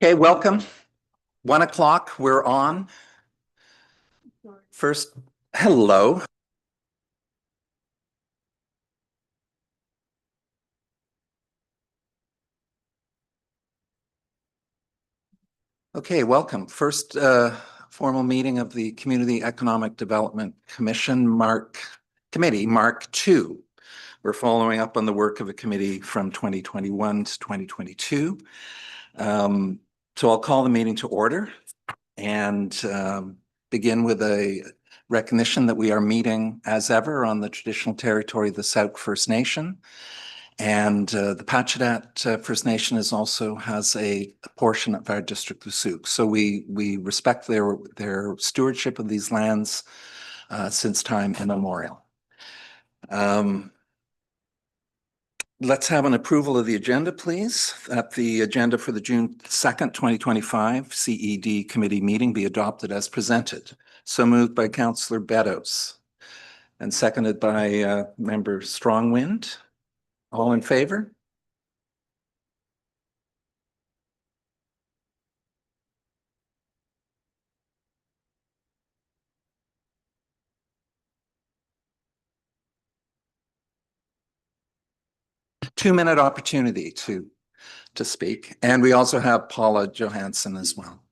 Okay, welcome. 1 o'clock, we're on. First, hello. Okay, welcome. First formal meeting of the Community Economic Development Committee, Mark 2. We're following up on the work of the committee from 2021 to 2022. So I'll call the meeting to order and begin with a recognition that we are meeting as ever on the traditional territory of the Sooke First Nation. And the Pacheedaht First Nation also has a portion of our district of Sooke. So we respect their stewardship of these lands since time immemorial. Let's have an approval of the agenda, please. That the agenda for the June 2nd, 2025 CED committee meeting be adopted as presented. So moved by Councillor Beddoes and seconded by Member Strongwind. All in favor? Two-minute opportunity to speak. And we also have Paula Johansson as well.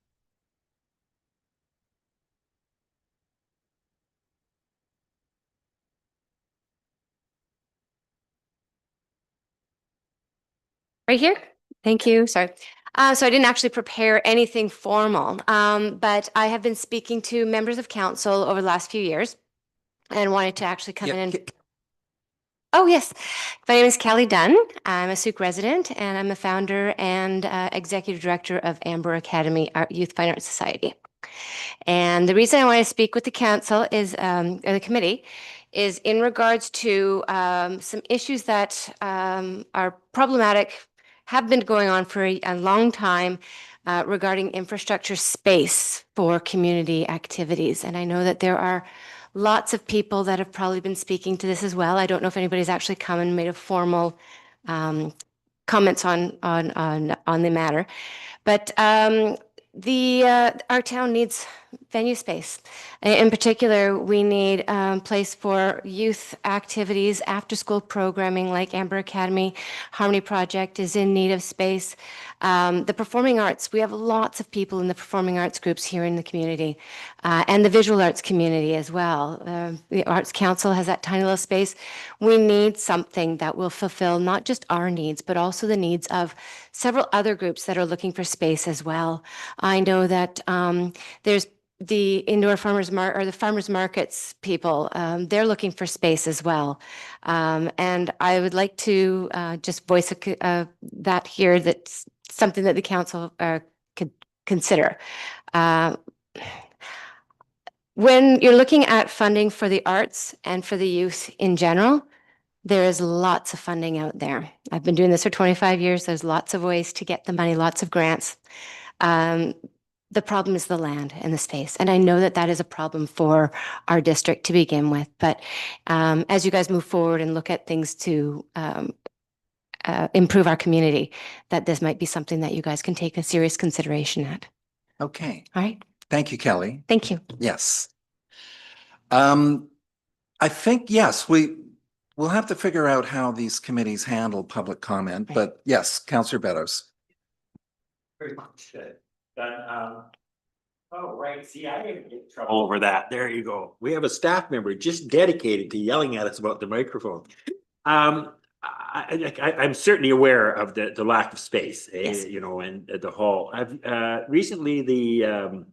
Right here. Thank you. Sorry. So I didn't actually prepare anything formal, but I have been speaking to members of council over the last few years and wanted to actually come in and... Oh, yes. My name is Kelly Dunn. I'm a Sooke resident, and I'm the founder and executive director of Amber Academy Youth Fine Arts Society. And the reason I want to speak with the council is, or the committee, is in regards to some issues that are problematic, have been going on for a long time regarding infrastructure space for community activities. And I know that there are lots of people that have probably been speaking to this as well. I don't know if anybody's actually come and made a formal comments on the matter, but our town needs venue space. In particular, we need a place for youth activities, after-school programming like Amber Academy. Harmony Project is in need of space. The performing arts, we have lots of people in the performing arts groups here in the community, and the visual arts community as well. The Arts Council has that tiny little space. We need something that will fulfill not just our needs, but also the needs of several other groups that are looking for space as well. I know that there's the indoor farmers markets people, they're looking for space as well. And I would like to just voice that here, that's something that the council could consider. When you're looking at funding for the arts and for the youth in general, there is lots of funding out there. I've been doing this for 25 years. There's lots of ways to get the money, lots of grants. The problem is the land and the space. And I know that that is a problem for our district to begin with. But as you guys move forward and look at things to improve our community, that this might be something that you guys can take a serious consideration at. Okay. All right. Thank you, Kelly. Thank you. Yes. I think, yes, we'll have to figure out how these committees handle public comment, right. But yes, Councillor Beddoes. Very much. Oh, right. See, I didn't get in trouble over that. There you go. We have a staff member just dedicated to yelling at us about the microphone. I'm certainly aware of the lack of space, yes. You know, and the hall. I've recently the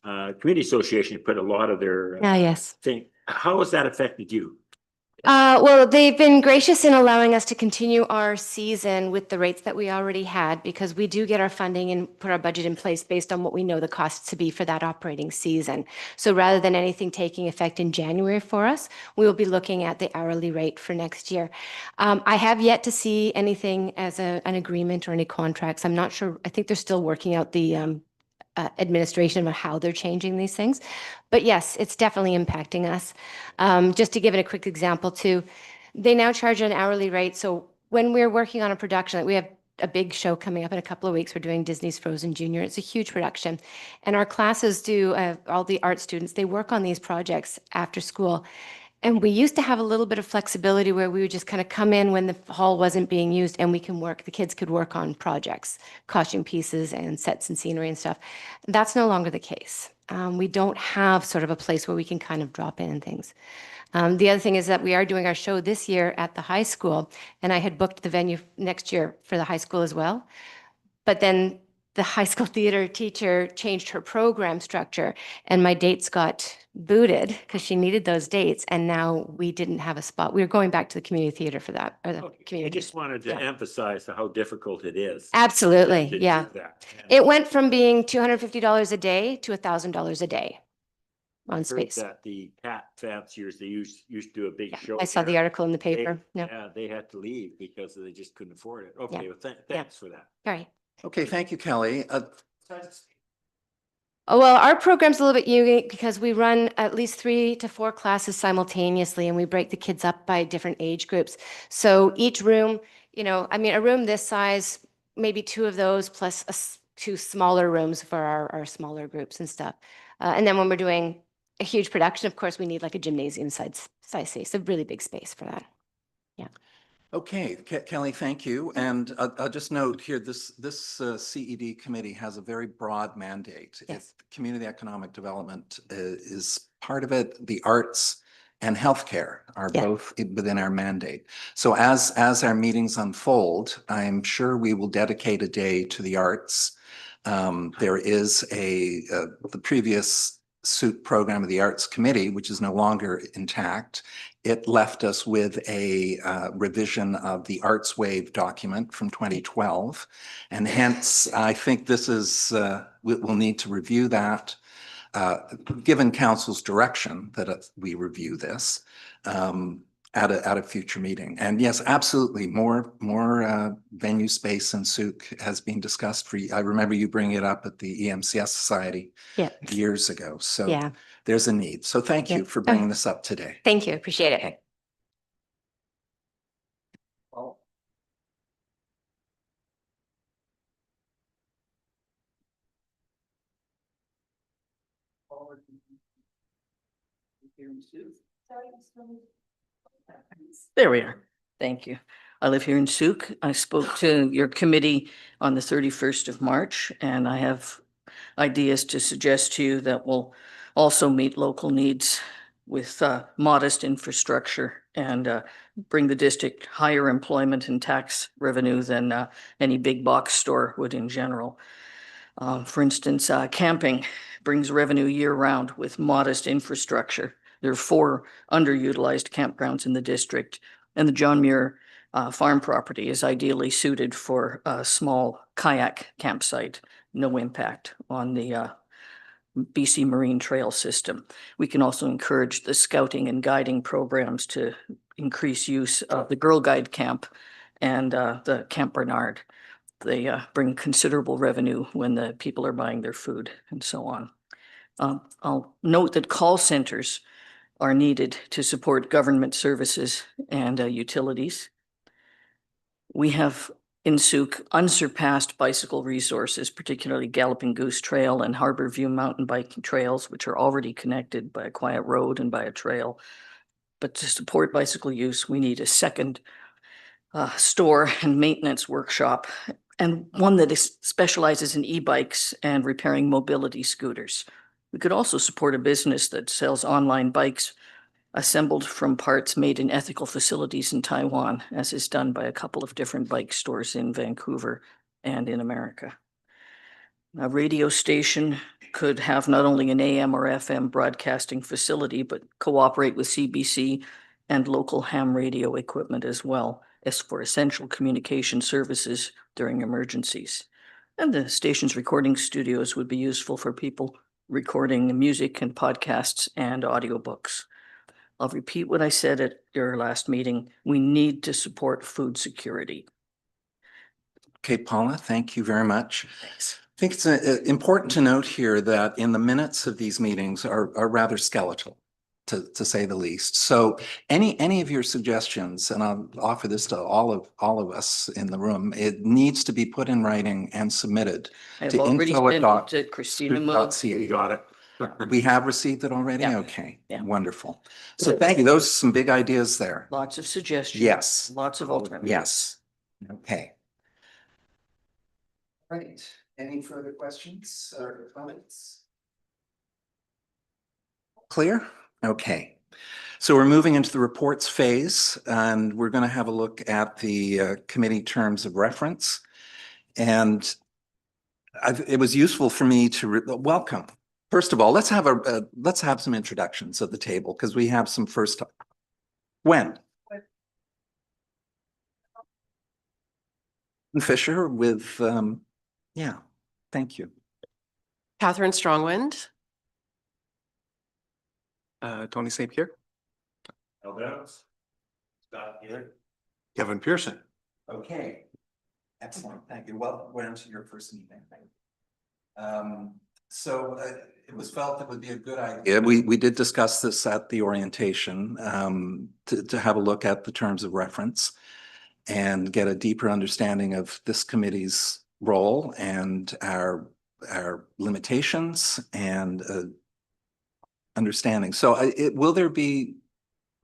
community association put a lot of their yes. thing. How has that affected you? Well, they've been gracious in allowing us to continue our season with the rates that we already had, because we do get our funding and put our budget in place based on what we know the costs to be for that operating season. So rather than anything taking effect in January for us, we will be looking at the hourly rate for next year. I have yet to see anything as an agreement or any contracts. I'm not sure. I think they're still working out the administration of how they're changing these things. But yes, it's definitely impacting us. Just to give it a quick example too, they now charge an hourly rate. So when we're working on a production, we have a big show coming up in a couple of weeks. We're doing Disney's Frozen Junior. It's a huge production. And our classes do, all the art students, they work on these projects after school. And we used to have a little bit of flexibility where we would just kind of come in when the hall wasn't being used and we can work, the kids could work on projects, costume pieces and sets and scenery and stuff. That's no longer the case. We don't have sort of a place where we can kind of drop in and things. The other thing is that we are doing our show this year at the high school, and I had booked the venue next year for the high school as well. But then the high school theater teacher changed her program structure, and my dates got booted because she needed those dates, and now we didn't have a spot. We were going back to the community theater for that, or the Okay. I community. just wanted to Yeah. emphasize how difficult it is. Absolutely, to yeah. do that. And It went from being $250 a day to $1,000 a day on I've heard space. that the cat fanciers, they used to do a big Yeah, show. I saw the there. article in the paper. Yeah, Yeah, they had to leave because they just couldn't afford it. Okay, well, thanks for that. all right. Okay, thank you, Kelly. Oh, well, our program's a little bit unique because we run at least 3 to 4 classes simultaneously, and we break the kids up by different age groups. So each room, I mean, a room this size, maybe 2 of those plus 2 smaller rooms for our smaller groups and stuff. And then when we're doing a huge production, of course, we need like a gymnasium size space, a really big space for that. Okay, Kelly, thank you. And I'll just note here, this CED committee has a very broad mandate. Yes. Community economic development is part of it. The arts and healthcare are both within our mandate. So as our meetings unfold, I'm sure we will dedicate a day to the arts. There is the previous Sooke program of the Arts Committee, which is no longer intact. It left us with a revision of the Arts Wave document from 2012. And hence, I think this is, we'll need to review that, given council's direction that we review this at a future meeting. And yes, absolutely, more venue space in Sooke has been discussed I remember you bringing it up at the EMCS Society years ago. So Yeah. there's a need. So thank you for bringing this up today. Thank you. Appreciate it. There we are. Thank you. I live here in Sooke. I spoke to your committee on the 31st of March, and I have ideas to suggest to you that will also meet local needs with modest infrastructure and bring the district higher employment and tax revenue than any big box store would in general. For instance, camping brings revenue year-round with modest infrastructure. There are 4 underutilized campgrounds in the district, and the John Muir farm property is ideally suited for a small kayak campsite, no impact on the BC Marine Trail system. We can also encourage the scouting and guiding programs to increase use of the Girl Guide Camp and the Camp Bernard. They bring considerable revenue when the people are buying their food and so on. I'll note that call centers are needed to support government services and utilities. We have in Sooke unsurpassed bicycle resources, particularly Galloping Goose Trail and Harbor View mountain biking trails, which are already connected by a quiet road and by a trail. But to support bicycle use, we need a second store and maintenance workshop, and one that specializes in e-bikes and repairing mobility scooters. We could also support a business that sells online bikes assembled from parts made in ethical facilities in Taiwan, as is done by a couple of different bike stores in Vancouver and in America. A radio station could have not only an AM or FM broadcasting facility, but cooperate with CBC and local ham radio equipment as well, as for essential communication services during emergencies. And the station's recording studios would be useful for people recording music and podcasts and audiobooks. I'll repeat what I said at your last meeting. We need to support food security. Okay, Paula, thank you very much. Thanks. I think it's important to note here that in the minutes of these meetings are rather skeletal. to say the least. So any of your suggestions, and I'll offer this to all of us in the room, it needs to be put in writing and submitted. I've To already info at sent dot- it to Christina Moog. dot You ca. got it. We have received it already? Yeah. Okay, Yeah. wonderful. So thank you. Those are some big ideas there. Lots of suggestions. Yes. Lots of alternatives. Yes. Okay. Right. Any further questions or comments? Clear? Okay. So we're moving into the reports phase, and we're going to have a look at the committee terms of reference. And it was useful for me to welcome. First of all, let's have some introductions at the table, because we have some first. Gwen Fisher with, yeah, thank you. Catherine Strongwind. Tony St. Pierre. Scott here. Kevin Pearson. Okay. Excellent. Thank you. Well, we're into your first meeting. So it was felt it would be a good idea. We did discuss this at the orientation, to have a look at the terms of reference and get a deeper understanding of this committee's role and our limitations and understanding. So will there be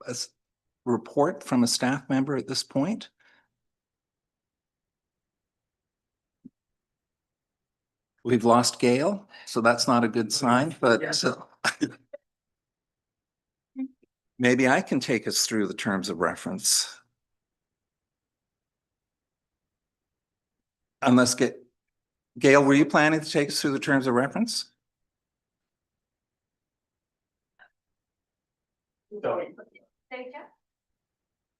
a report from a staff member at this point? We've lost Gail, so that's not a good sign, but maybe I can take us through the terms of reference. Unless Gail, were you planning to take us through the terms of reference?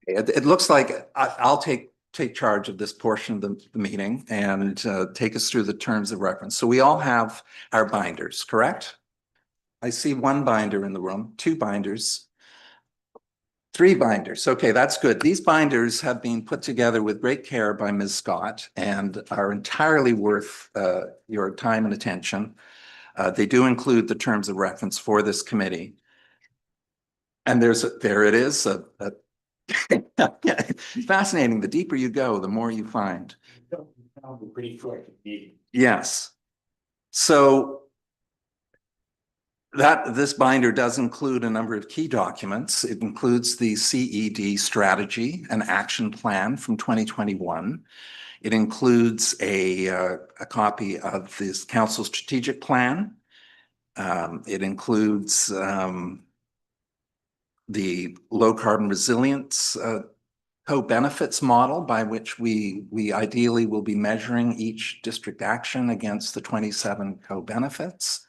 It looks like I'll take charge of this portion of the meeting and take us through the terms of reference. So we all have our binders, correct? I see one binder in the room, two binders, three binders. Okay, that's good. These binders have been put together with great care by Ms. Scott and are entirely worth your time and attention. They do include the terms of reference for this committee. And there it is. Fascinating. The deeper you go, the more you find. Pretty quick. Yes. So this binder does include a number of key documents. It includes the CED strategy and action plan from 2021. It includes a copy of this council strategic plan. It includes the low carbon resilience co-benefits model by which we ideally will be measuring each district action against the 27 co-benefits.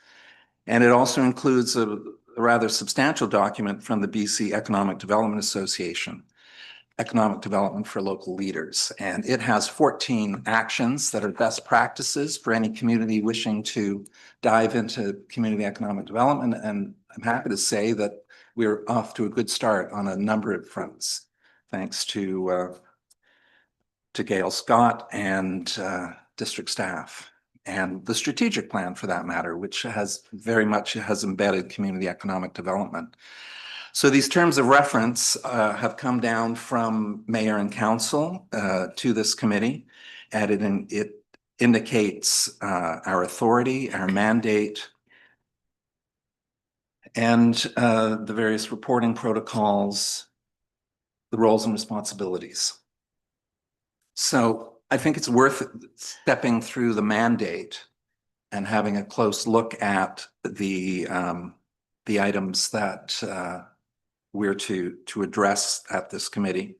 And it also includes a rather substantial document from the BC Economic Development Association, Economic Development for Local Leaders. And it has 14 actions that are best practices for any community wishing to dive into community economic development. And I'm happy to say that we're off to a good start on a number of fronts, thanks to Gail Scott and district staff, and the strategic plan for that matter, which has embedded community economic development. So these terms of reference have come down from mayor and council to this committee, and it indicates our authority, our mandate, and the various reporting protocols, the roles and responsibilities. So I think it's worth stepping through the mandate and having a close look at the items that we're to address at this committee.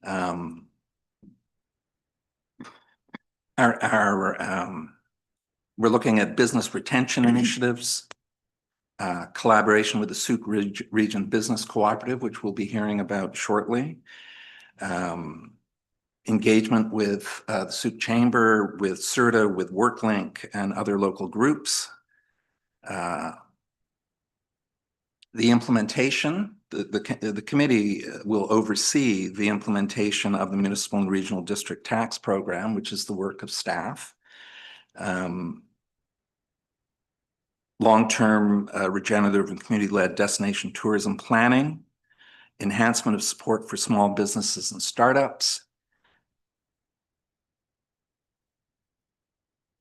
We're looking at business retention initiatives, collaboration with the Sooke Region Business Cooperative, which we'll be hearing about shortly. Engagement with the Sooke Chamber, with CERTA, with WorkLink, and other local groups. The implementation, the committee will oversee the implementation of the municipal and regional district tax program, which is the work of staff. long-term regenerative and community-led destination tourism planning, enhancement of support for small businesses and startups,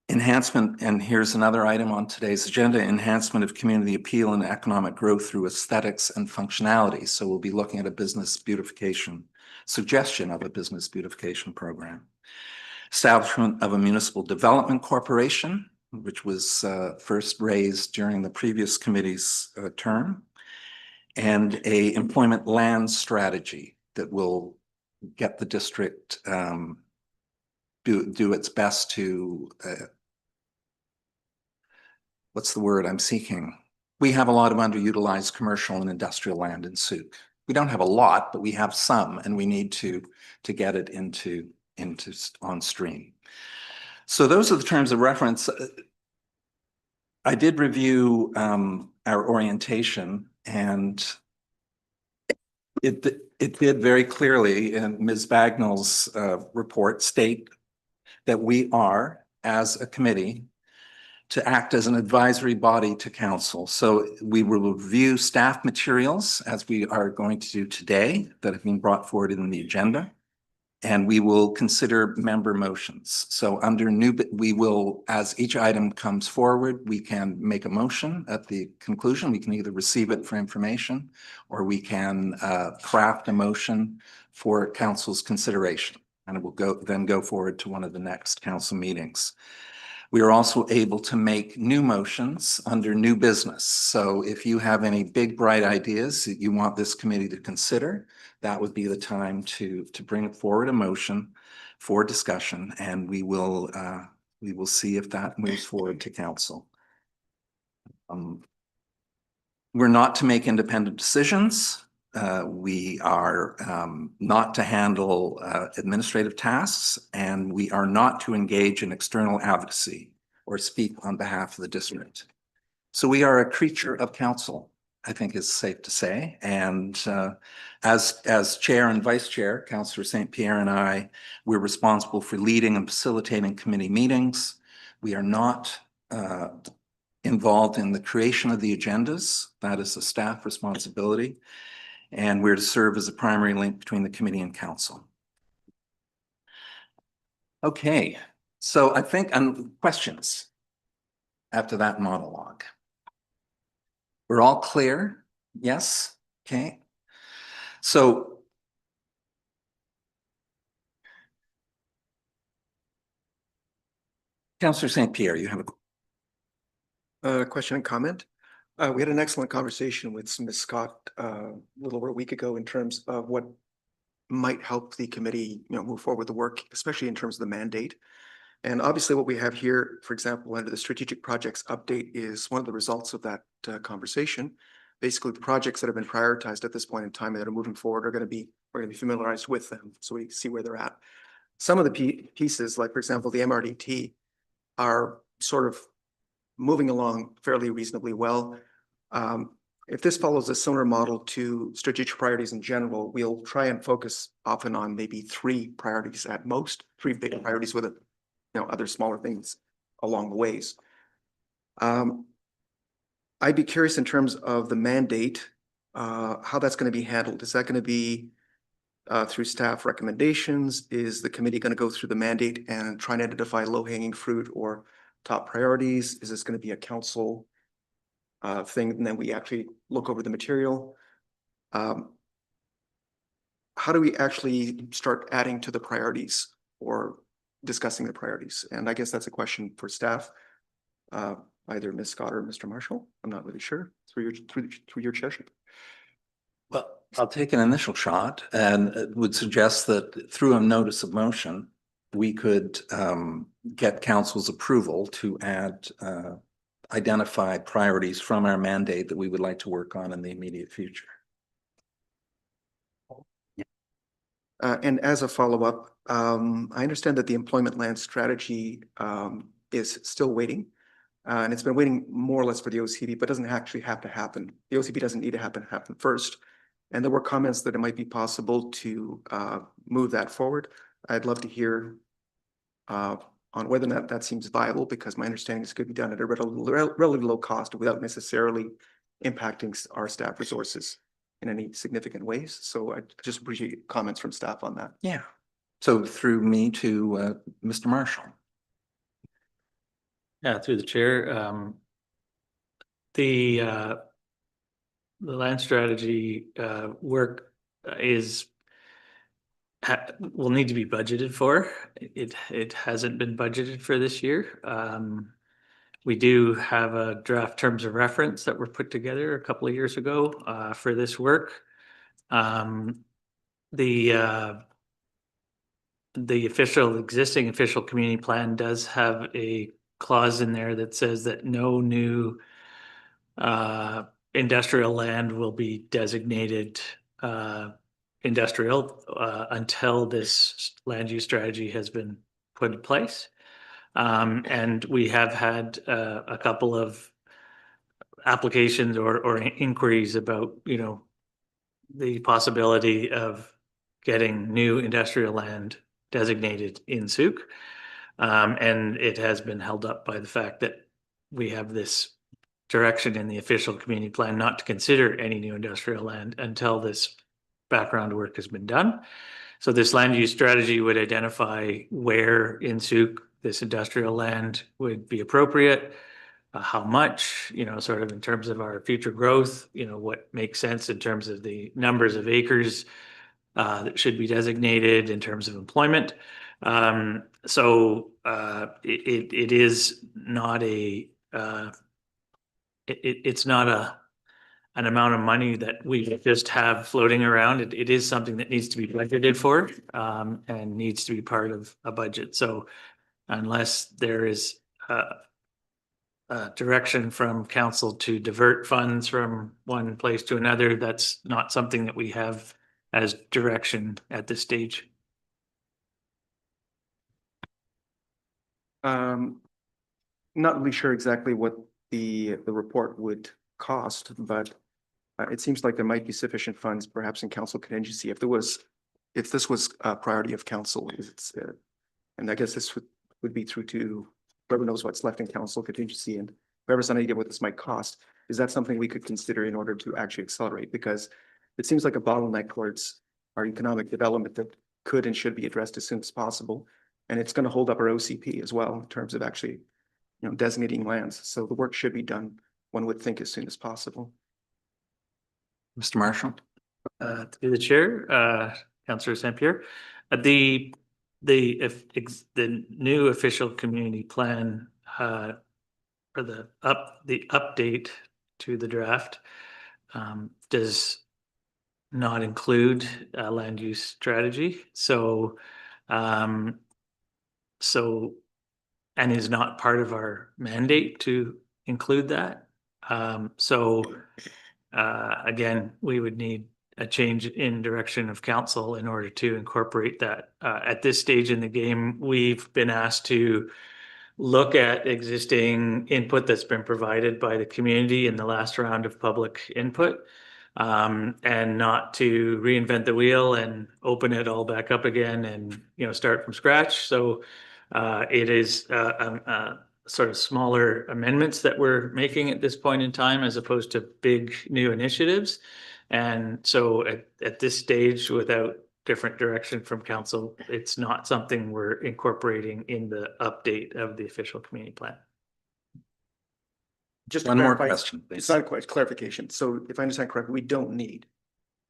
enhancement, and here's another item on today's agenda, enhancement of community appeal and economic growth through aesthetics and functionality. So we'll be looking at a business beautification, suggestion of a business beautification program. Establishment of a municipal development corporation, which was first raised during the previous committee's term, and a employment land strategy that will get the district do its best to what's the word I'm seeking? We have a lot of underutilized commercial and industrial land in Sooke. We don't have a lot, but we have some, and we need to get it into on stream. So those are the terms of reference. I did review our orientation, and it did very clearly in Ms. Bagnall's report state that we are, as a committee, to act as an advisory body to council. So we will review staff materials, as we are going to do today, that have been brought forward in the agenda. And we will consider member motions. So under we will, as each item comes forward, we can make a motion at the conclusion. We can either receive it for information, or we can craft a motion for council's consideration. And it will then go forward to one of the next council meetings. We are also able to make new motions under new business. So if you have any big, bright ideas that you want this committee to consider, that would be the time to bring forward a motion for discussion, and we will see if that moves forward to council. We're not to make independent decisions. We are not to handle administrative tasks, and we are not to engage in external advocacy or speak on behalf of the district. So we are a creature of council, I think is safe to say. And as chair and vice chair, Councillor St. Pierre and I, we're responsible for leading and facilitating committee meetings. We are not involved in the creation of the agendas. That is a staff responsibility. And we're to serve as a primary link between the committee and council. Okay, so I think questions after that monologue. We're all clear? Yes? Okay. So Councillor St. Pierre, you have A question and comment. We had an excellent conversation with Ms. Scott a little over a week ago in terms of what might help the committee, move forward with the work, especially in terms of the mandate. And obviously what we have here, for example, under the strategic projects update is one of the results of that conversation. Basically, the projects that have been prioritized at this point in time that are moving forward we're going to be familiarized with them, so we see where they're at. Some of the pieces, like for example, the MRDT, are sort of moving along fairly reasonably well. If this follows a similar model to strategic priorities in general, we'll try and focus often on maybe 3 priorities at most, 3 big priorities with other smaller things along the ways. I'd be curious in terms of the mandate, how that's going to be handled. Is that going to be through staff recommendations? Is the committee going to go through the mandate and try and identify low-hanging fruit or top priorities? Is this going to be a council thing, and then we actually look over the material? How do we actually start adding to the priorities or discussing the priorities? And I guess that's a question for staff, either Ms. Scott or Mr. Marshall. I'm not really sure, through your chairship. Well, I'll take an initial shot and would suggest that through a notice of motion, we could get council's approval to identify priorities from our mandate that we would like to work on in the immediate future. And as a follow-up, I understand that the employment land strategy is still waiting. And it's been waiting more or less for the OCB, but doesn't actually have to happen. The OCB doesn't need to happen first. And there were comments that it might be possible to move that forward. I'd love to hear on whether or not that seems viable, because my understanding is it could be done at a relatively low cost without necessarily impacting our staff resources in any significant ways. So I just appreciate comments from staff on that. Yeah. So through me to Mr. Marshall. Yeah, through the chair, the land strategy work is will need to be budgeted for. It hasn't been budgeted for this year. We do have a draft terms of reference that were put together a couple of years ago for this work. The existing official community plan does have a clause in there that says that no new industrial land will be designated industrial until this land use strategy has been put in place. And we have had a couple of applications or inquiries about, the possibility of getting new industrial land designated in Sooke. And it has been held up by the fact that we have this direction in the official community plan not to consider any new industrial land until this background work has been done. So this land use strategy would identify where in Sooke this industrial land would be appropriate, how much, sort of in terms of our future growth, what makes sense in terms of the numbers of acres that should be designated in terms of employment. So it is not it's not an amount of money that we just have floating around. It is something that needs to be budgeted for and needs to be part of a budget. So unless there is direction from council to divert funds from one place to another, that's not something that we have as direction at this stage. Not really sure exactly what the report would cost, but it seems like there might be sufficient funds perhaps in council contingency if this was a priority of council. And I guess this would be through to whoever knows what's left in council contingency, and whoever's an idea what this might cost. Is that something we could consider in order to actually accelerate? Because it seems like a bottleneck towards our economic development that could and should be addressed as soon as possible. And it's going to hold up our OCP as well in terms of actually, designating lands. So the work should be done, one would think, as soon as possible. Mr. Marshall? To the chair, Councillor St. Pierre, the new official community plan or the update to the draft does not include a land use strategy. So and is not part of our mandate to include that. Again, we would need a change in direction of council in order to incorporate that. At this stage in the game, we've been asked to look at existing input that's been provided by the community in the last round of public input, and not to reinvent the wheel and open it all back up again and start from scratch. So it is sort of smaller amendments that we're making at this point in time, as opposed to big new initiatives. And so at this stage, without different direction from council, it's not something we're incorporating in the update of the official community plan. Just to One more clarify, question, please. it's not quite clarification. So if I understand correctly, we don't need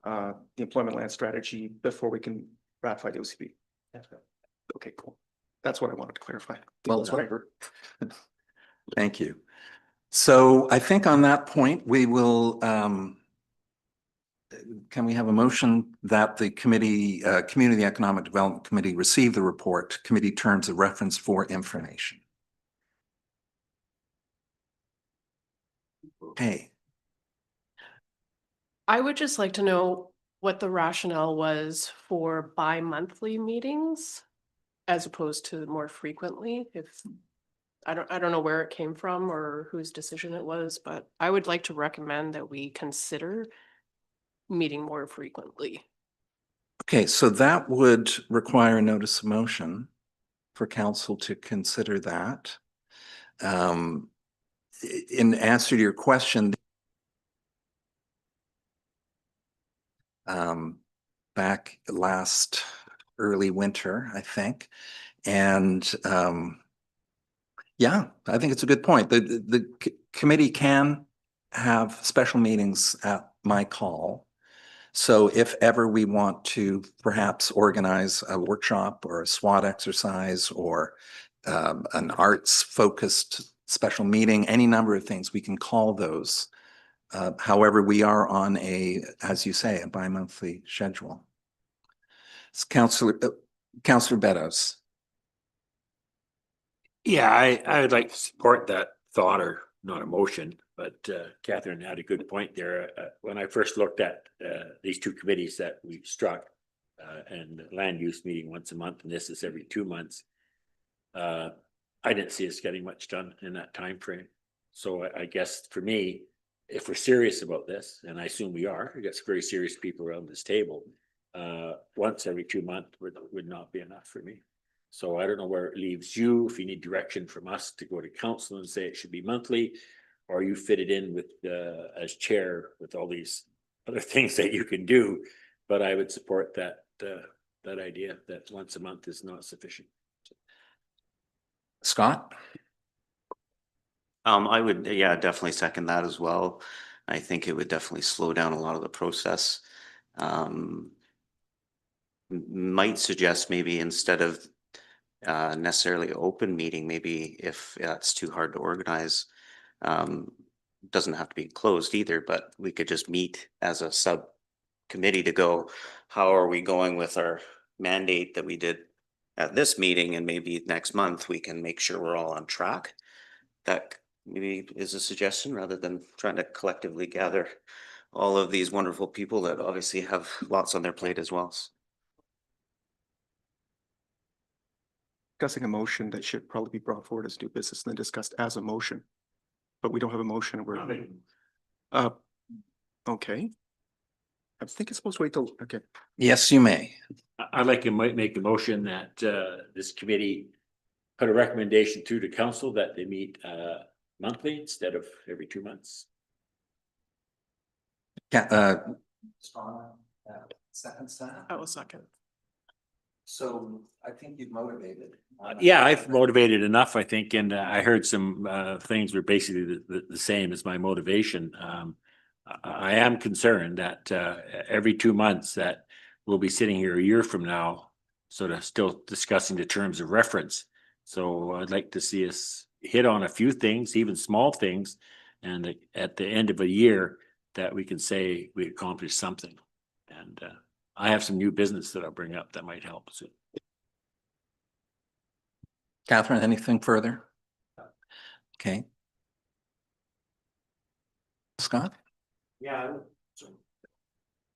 the employment land strategy before we can ratify the OCP. Okay, cool. That's what I wanted to clarify. Well That's what I done. heard. Thank you. So I think on that point, we will, can we have a motion that the committee, Community Economic Development Committee receive the report, committee terms of reference for information? Okay. I would just like to know what the rationale was for bi-monthly meetings as opposed to more frequently. If I don't know where it came from or whose decision it was, but I would like to recommend that we consider meeting more frequently. Okay, so that would require a notice of motion for council to consider that. In answer to your question, back last early winter, I think. And yeah, I think it's a good point. The committee can have special meetings at my call. So if ever we want to perhaps organize a workshop or a SWOT exercise or an arts focused special meeting, any number of things, we can call those. However, we are on a, as you say, a bi-monthly schedule. It's Councillor Beddoes. Yeah, I would like to support that thought, or not a motion, but Catherine had a good point there. When I first looked at these two committees that we struck, and the land use meeting once a month, and this is every 2 months, I didn't see us getting much done in that time frame. So I guess for me, if we're serious about this, and I assume we are, we got some very serious people around this table, once every 2 months would not be enough for me. So I don't know where it leaves you, if you need direction from us to go to council and say it should be monthly, or you fit it in with, as chair, with all these other things that you can do. But I would support that, that idea that once a month is not sufficient. Scott? I would, yeah, definitely second that as well. I think it would definitely slow down a lot of the process. Might suggest maybe instead of necessarily open meeting, maybe if it's too hard to organize, doesn't have to be closed either, but we could just meet as a subcommittee to go, how are we going with our mandate that we did at this meeting, and maybe next month we can make sure we're all on track. That maybe is a suggestion, rather than trying to collectively gather all of these wonderful people that obviously have lots on their plate as well. Discussing a motion that should probably be brought forward as new business and then discussed as a motion. But we don't have a motion. We're, okay. I think it's supposed to wait till, okay. Yes, you may. I'd like to make a motion that this committee put a recommendation through to council that they meet monthly instead of every 2 months. Seconds that. I will second. So I think you've motivated. Yeah, I've motivated enough, I think, and I heard some things were basically the same as my motivation. I am concerned that every 2 months that we'll be sitting here a year from now, sort of still discussing the terms of reference. So I'd like to see us hit on a few things, even small things, and at the end of a year that we can say we accomplished something. And I have some new business that I'll bring up that might help soon. Catherine, anything further? Okay. Scott? Yeah.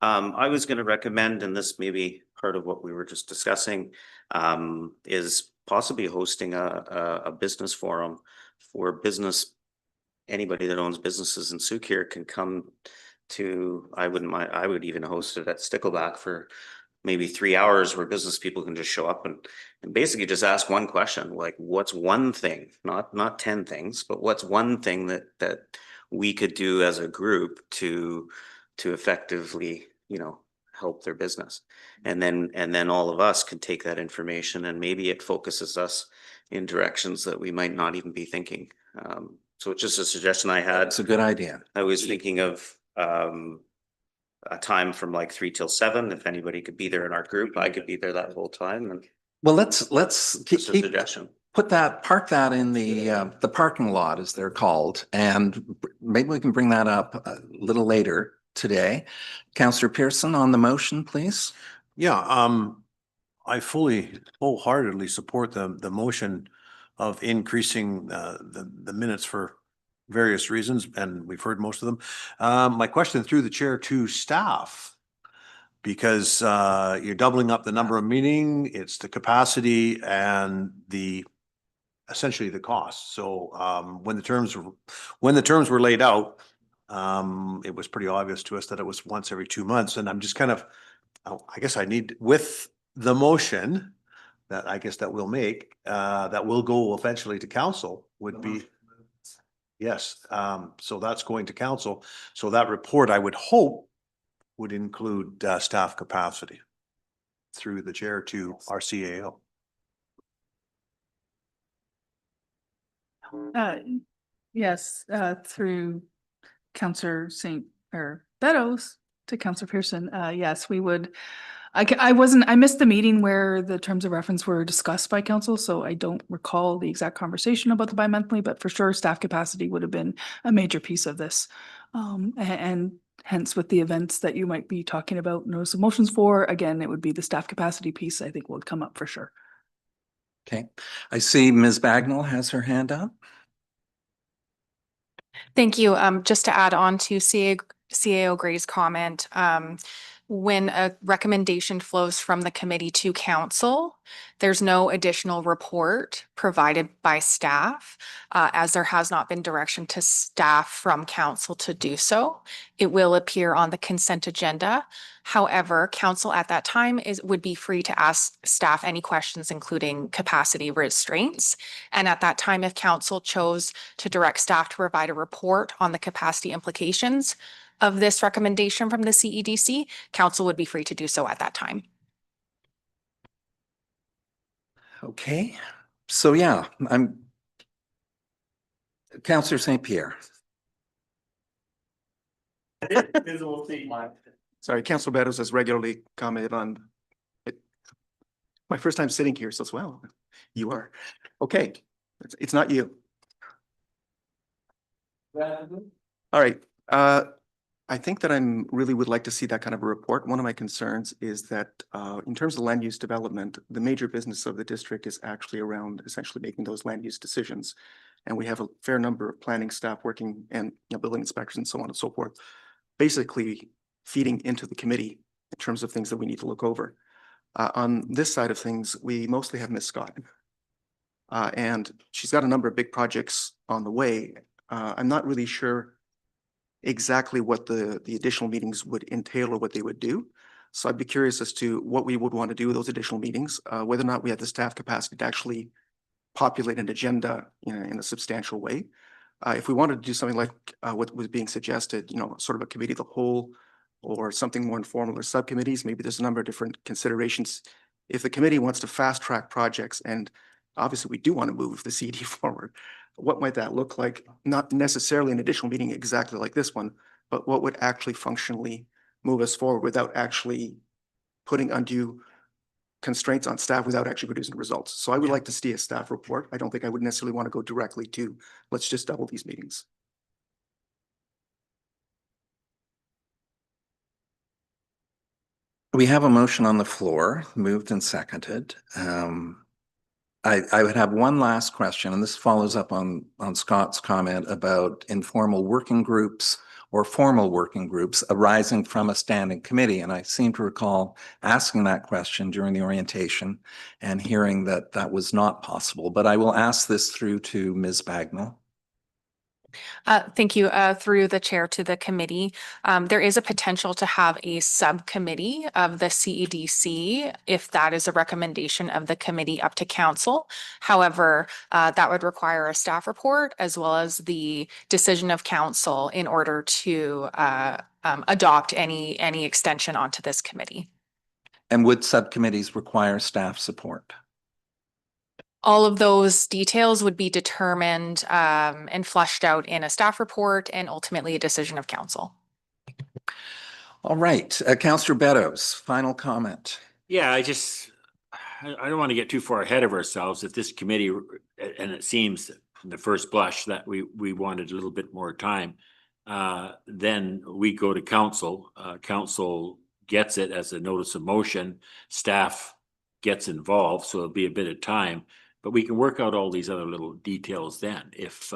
I was going to recommend, and this may be part of what we were just discussing, is possibly hosting a business forum for business. Anybody that owns businesses in Sooke here can come to, I wouldn't mind, I would even host it at Stickleback for maybe 3 hours, where business people can just show up and basically just ask one question, like, what's one thing, not 10 things, but what's one thing that we could do as a group to effectively, help their business. And then all of us can take that information, and maybe it focuses us in directions that we might not even be thinking. So it's just a suggestion I had. It's a good idea. I was thinking of a time from like 3 till 7. If anybody could be there in our group, I could be there that whole time. And Well, let's just a keep, suggestion. park that in the parking lot, as they're called, and maybe we can bring that up a little later today. Councillor Pearson on the motion, please. Yeah, I wholeheartedly support the motion of increasing the minutes for various reasons, and we've heard most of them. My question through the chair to staff, because you're doubling up the number of meeting, it's the capacity and essentially the cost. So when the terms were laid out, it was pretty obvious to us that it was once every 2 months, and I'm just kind of, I guess I need, with the motion that I guess that we'll make, that will go eventually to council would be. Yes, so that's going to council. So that report, I would hope, would include staff capacity through the chair to our CAO. Yes, through Counselor Beddoes to Counselor Pearson. Yes, we would. I missed the meeting where the terms of reference were discussed by council, so I don't recall the exact conversation about the bi-monthly, but for sure staff capacity would have been a major piece of this. And hence with the events that you might be talking about notice of motions for, again, it would be the staff capacity piece I think would come up for sure. Okay, I see Ms. Bagnall has her hand up. Thank you. Just to add on to CAO Gray's comment, when a recommendation flows from the committee to council, there's no additional report provided by staff, as there has not been direction to staff from council to do so. It will appear on the consent agenda. However, council at that time would be free to ask staff any questions, including capacity restraints. And at that time, if council chose to direct staff to provide a report on the capacity implications of this recommendation from the CEDC, council would be free to do so at that time. Okay, so yeah, Councillor St. Pierre. Sorry, Councilor Beddoes has regularly commented on it. My first time sitting here, so well, you are. Okay, it's not you. All right, I think that really would like to see that kind of a report. One of my concerns is that in terms of land use development, the major business of the district is actually around essentially making those land use decisions. And we have a fair number of planning staff working and building inspectors and so on and so forth, basically feeding into the committee in terms of things that we need to look over. On this side of things, we mostly have Ms. Scott. And she's got a number of big projects on the way. I'm not really sure exactly what the additional meetings would entail or what they would do. So I'd be curious as to what we would want to do with those additional meetings, whether or not we have the staff capacity to actually populate an agenda in a substantial way. If we wanted to do something like what was being suggested, sort of a committee of the whole or something more informal or subcommittees, maybe there's a number of different considerations. If the committee wants to fast track projects, and obviously we do want to move the CD forward, what might that look like? Not necessarily an additional meeting exactly like this one, but what would actually functionally move us forward without actually putting undue constraints on staff without actually producing results. So I would like to see a staff report. I don't think I would necessarily want to go directly to, let's just double these meetings. We have a motion on the floor, moved and seconded. I would have one last question, and this follows up on Scott's comment about informal working groups or formal working groups arising from a standing committee. And I seem to recall asking that question during the orientation and hearing that that was not possible. But I will ask this through to Ms. Bagnall. Thank you. Through the chair to the committee, there is a potential to have a subcommittee of the CEDC if that is a recommendation of the committee up to council. However, that would require a staff report as well as the decision of council in order to adopt any extension onto this committee. And would subcommittees require staff support? All of those details would be determined and fleshed out in a staff report and ultimately a decision of council. All right, Councillor Beddoes, final comment. Yeah, I don't want to get too far ahead of ourselves. If this committee, and it seems from the first blush that we wanted a little bit more time, then we go to council. Council gets it as a notice of motion. Staff gets involved, so it'll be a bit of time. But we can work out all these other little details then. If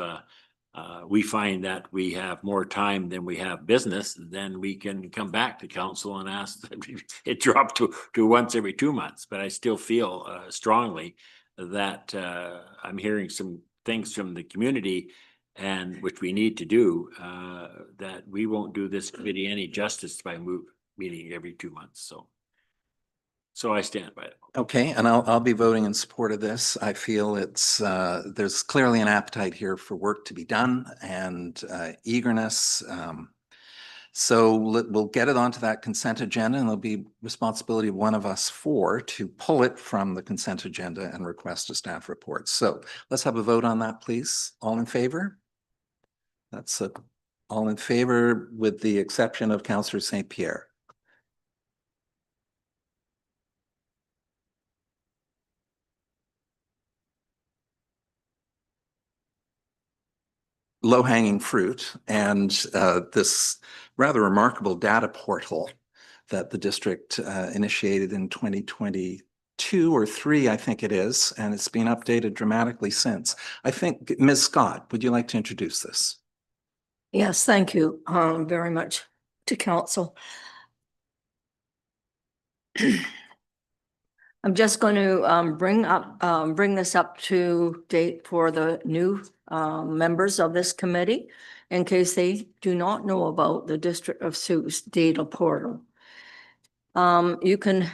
we find that we have more time than we have business, then we can come back to council and ask that it drop to once every 2 months. But I still feel strongly that I'm hearing some things from the community, and which we need to do, that we won't do this committee any justice by meeting every 2 months. So I stand by it. Okay, and I'll be voting in support of this. I feel there's clearly an appetite here for work to be done and eagerness. So we'll get it onto that consent agenda, and there'll be responsibility of one of us four to pull it from the consent agenda and request a staff report. So let's have a vote on that, please. All in favor? That's all in favor with the exception of Councillor St. Pierre. Low-hanging fruit and this rather remarkable data portal that the district initiated in 2022 or 3, I think it is, and it's been updated dramatically since. I think, Ms. Scott, would you like to introduce this? Yes, thank you very much to council. I'm just going to bring this up to date for the new members of this committee in case they do not know about the District of Sooke's data portal. You can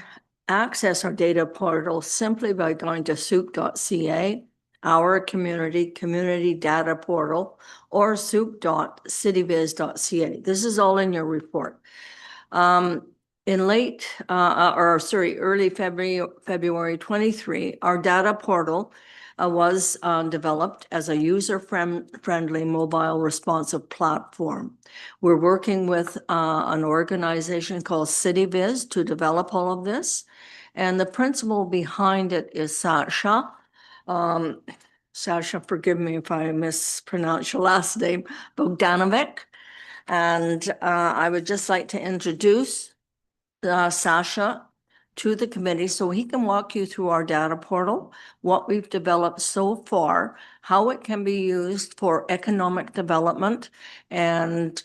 access our data portal simply by going to sooke.ca, our community data portal, or sooke.cityviz.ca. This is all in your report. In early February 23, our data portal was developed as a user-friendly mobile responsive platform. We're working with an organization called CityViz to develop all of this. And the principle behind it is Sasha. Sasha, forgive me if I mispronounce your last name, Bogdanovic. And I would just like to introduce Sasha to the committee so he can walk you through our data portal, what we've developed so far, how it can be used for economic development, and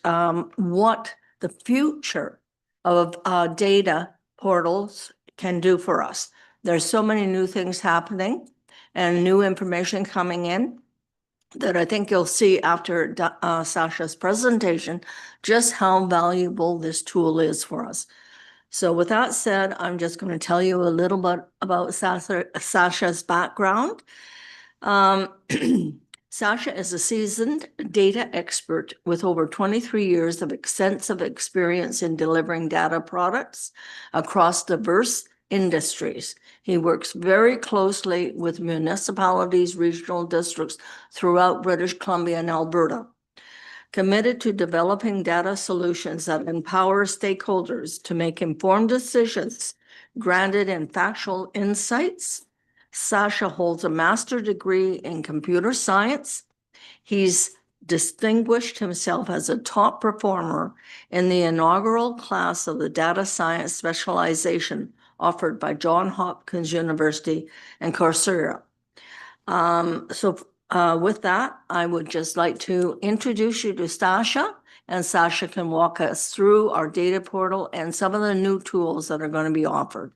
what the future of data portals can do for us. There's so many new things happening and new information coming in that I think you'll see after Sasha's presentation, just how valuable this tool is for us. So with that said, I'm just going to tell you a little bit about Sasha's background. Sasha is a seasoned data expert with over 23 years of extensive experience in delivering data products across diverse industries. He works very closely with municipalities, regional districts throughout British Columbia and Alberta. Committed to developing data solutions that empower stakeholders to make informed decisions grounded in factual insights. Sasha holds a master's degree in computer science. He's distinguished himself as a top performer in the inaugural class of the data science specialization offered by Johns Hopkins University and Coursera. With that, I would just like to introduce you to Sasha, and Sasha can walk us through our data portal and some of the new tools that are going to be offered.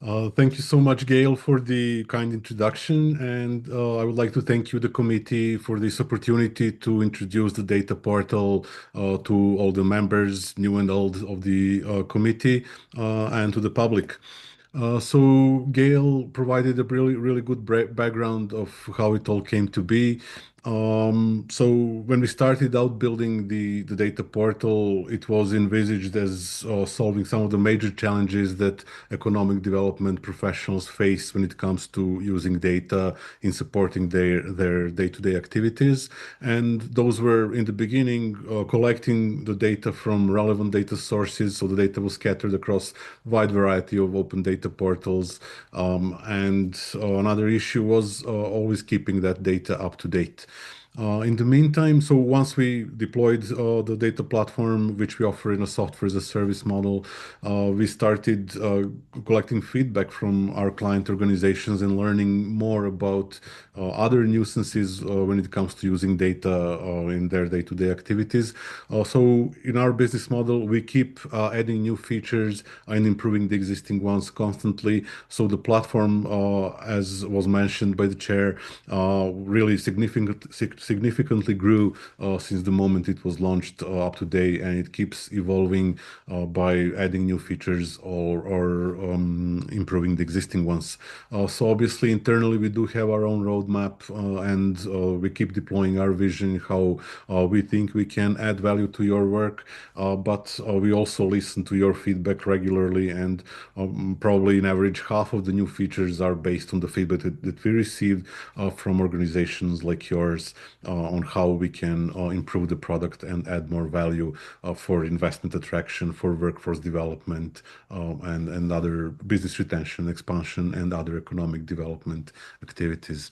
Thank you so much, Gail, for the kind introduction. And I would like to thank you, the committee, for this opportunity to introduce the data portal to all the members, new and old, of the committee and to the public. So Gail provided a really good background of how it all came to be. So when we started out building the data portal, it was envisaged as solving some of the major challenges that economic development professionals face when it comes to using data in supporting their day-to-day activities. And those were, in the beginning, collecting the data from relevant data sources. So the data was scattered across a wide variety of open data portals. And another issue was always keeping that data up to date. In the meantime, so once we deployed the data platform, which we offer in a software as a service model, we started collecting feedback from our client organizations and learning more about other nuisances when it comes to using data in their day-to-day activities. So in our business model, we keep adding new features and improving the existing ones constantly. So the platform, as was mentioned by the chair, really significantly grew since the moment it was launched up to date, and it keeps evolving by adding new features or improving the existing ones. So obviously internally we do have our own roadmap, and we keep deploying our vision, how we think we can add value to your work, but we also listen to your feedback regularly, and probably in average half of the new features are based on the feedback that we received from organizations like yours on how we can improve the product and add more value for investment attraction, for workforce development, and other business retention, expansion, and other economic development activities.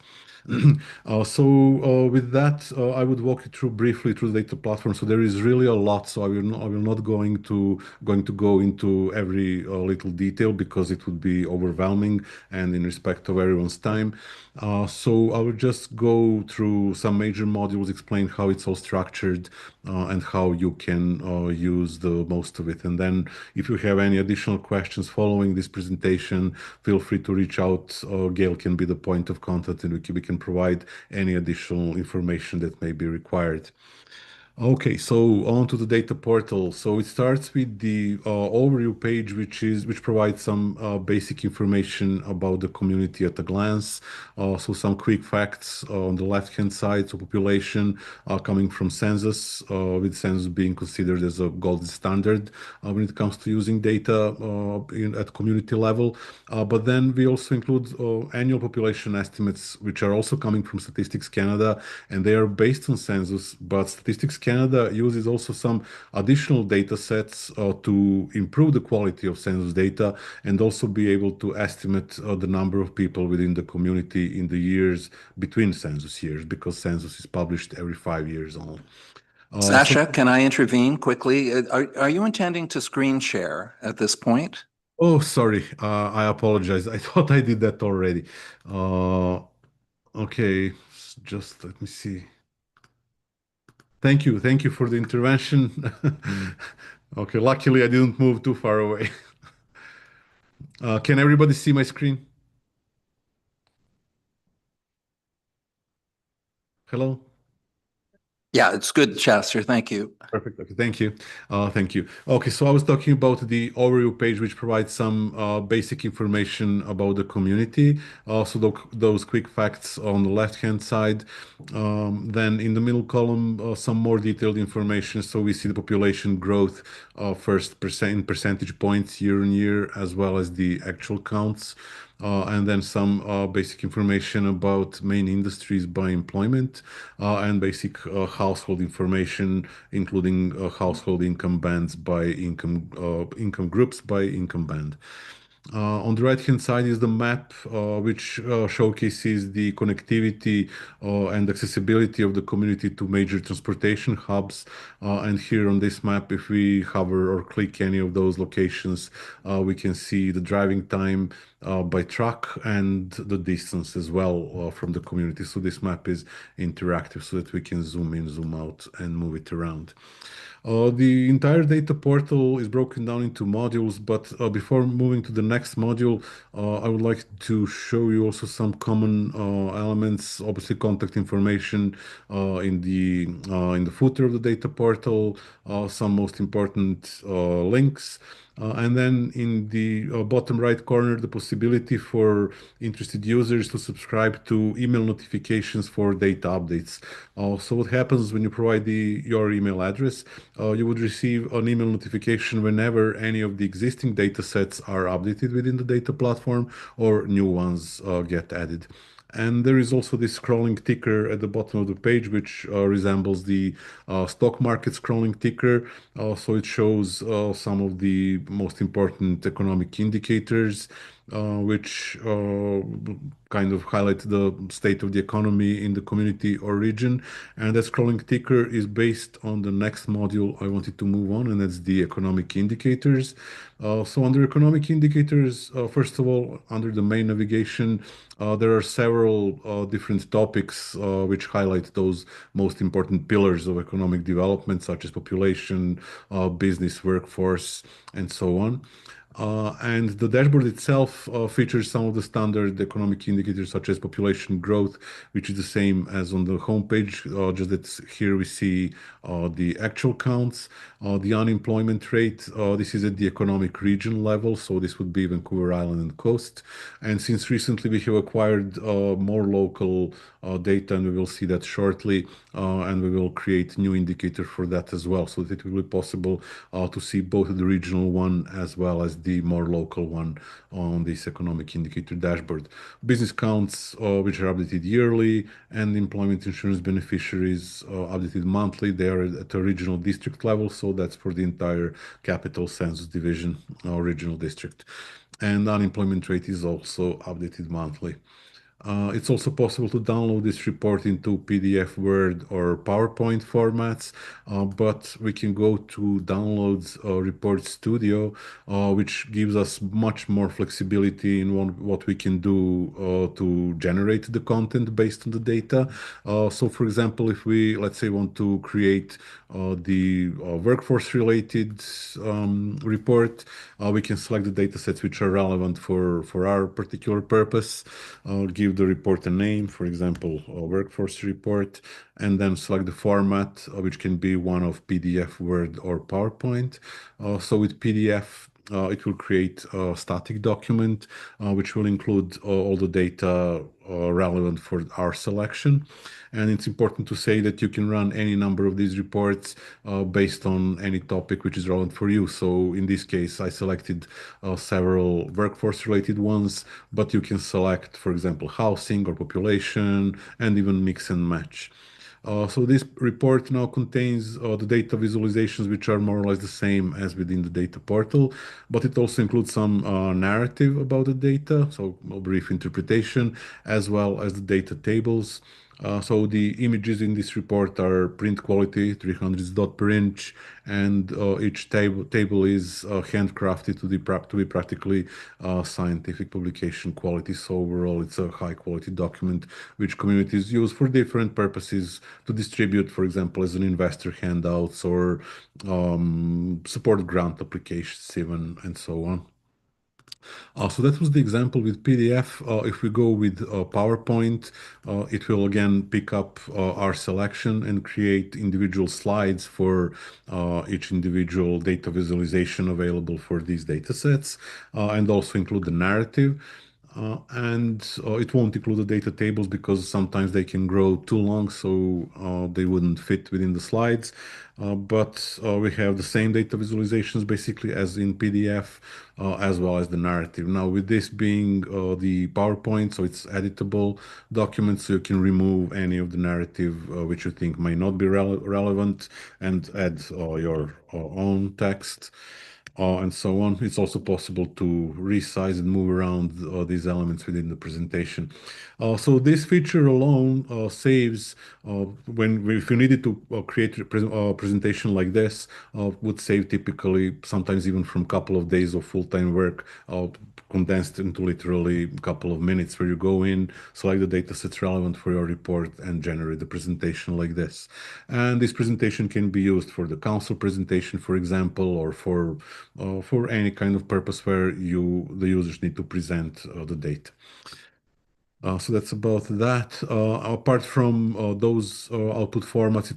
With that, I would walk you through briefly through the data platform. So there is really a lot. So I will not going to go into every little detail because it would be overwhelming and in respect of everyone's time. So I will just go through some major modules, explain how it's all structured, and how you can use the most of it. And then if you have any additional questions following this presentation, feel free to reach out. Gail can be the point of contact, and we can provide any additional information that may be required. Okay, so on to the data portal. So it starts with the overview page, which provides some basic information about the community at a glance. So some quick facts on the left-hand side. So population coming from census, with census being considered as a gold standard when it comes to using data at community level. But then we also include annual population estimates, which are also coming from Statistics Canada, and they are based on census, but Statistics Canada uses also some additional data sets to improve the quality of census data and also be able to estimate the number of people within the community in the years between census years, because census is published every 5 years only. Sasha, can I intervene quickly? Are you intending to screen share at this point? Oh, sorry. I apologize. I thought I did that already. Okay, just let me see. Thank you. Thank you for the intervention. Okay, luckily I didn't move too far away. Can everybody see my screen? Hello? Yeah, it's good, Chester. Thank you. Perfect. Okay, thank you. Thank you. Okay, so I was talking about the overview page, which provides some basic information about the community. So those quick facts on the left-hand side. Then in the middle column, some more detailed information. So we see the population growth first in percentage points year on year, as well as the actual counts. And then some basic information about main industries by employment, and basic household information, including household income bands by income groups by income band. On the right-hand side is the map, which showcases the connectivity and accessibility of the community to major transportation hubs. And here on this map, if we hover or click any of those locations, we can see the driving time by truck and the distance as well from the community. So this map is interactive so that we can zoom in, zoom out, and move it around. The entire data portal is broken down into modules, but before moving to the next module, I would like to show you also some common elements. Obviously, contact information in the footer of the data portal, some most important links. And then in the bottom right corner, the possibility for interested users to subscribe to email notifications for data updates. So what happens when you provide your email address, you would receive an email notification whenever any of the existing data sets are updated within the data platform or new ones get added. And there is also this scrolling ticker at the bottom of the page, which resembles the stock market scrolling ticker. So it shows some of the most important economic indicators, which kind of highlight the state of the economy in the community or region. And that scrolling ticker is based on the next module I wanted to move on, and that's the economic indicators. So under economic indicators, first of all, under the main navigation, there are several different topics which highlight those most important pillars of economic development, such as population, business, workforce, and so on. And the dashboard itself features some of the standard economic indicators such as population growth, which is the same as on the homepage, just that here we see the actual counts, the unemployment rate. This is at the economic region level, so this would be Vancouver Island and Coast. And since recently we have acquired more local data, and we will see that shortly, and we will create new indicator for that as well, so that it will be possible to see both the regional one as well as the more local one on this economic indicator dashboard. Business counts, which are updated yearly, and employment insurance beneficiaries updated monthly. They are at a regional district level, so that's for the entire capital census division or regional district. And unemployment rate is also updated monthly. It's also possible to download this report into PDF, Word, or PowerPoint formats, but we can go to Downloads Report Studio, which gives us much more flexibility in what we can do to generate the content based on the data. So, for example, if we, let's say, want to create the workforce-related report, we can select the data sets which are relevant for our particular purpose, give the report a name, for example, a workforce report, and then select the format, which can be one of PDF, Word, or PowerPoint. So with PDF, it will create a static document, which will include all the data relevant for our selection. And it's important to say that you can run any number of these reports based on any topic which is relevant for you. So in this case, I selected several workforce-related ones, but you can select, for example, housing or population, and even mix and match. So this report now contains the data visualizations, which are more or less the same as within the data portal, but it also includes some narrative about the data, so a brief interpretation, as well as the data tables. So the images in this report are print quality, 300 dot per inch, and each table is handcrafted to be practically scientific publication quality. So overall, it's a high quality document which communities use for different purposes to distribute, for example, as an investor handouts or support grant applications even, and so on. So that was the example with PDF. If we go with PowerPoint, it will again pick up our selection and create individual slides for each individual data visualization available for these data sets, and also include the narrative. And it won't include the data tables because sometimes they can grow too long, so they wouldn't fit within the slides. But we have the same data visualizations basically as in PDF, as well as the narrative. Now, with this being the PowerPoint, so it's editable documents, so you can remove any of the narrative which you think may not be relevant and add your own text. And so on. It's also possible to resize and move around these elements within the presentation. So this feature alone saves, if you needed to create a presentation like this, would save typically sometimes even from a couple of days of full-time work, condensed into literally a couple of minutes, where you go in, select the data sets relevant for your report, and generate the presentation like this. And this presentation can be used for the council presentation, for example, or for any kind of purpose where the users need to present the data. So that's about that. Apart from those output formats,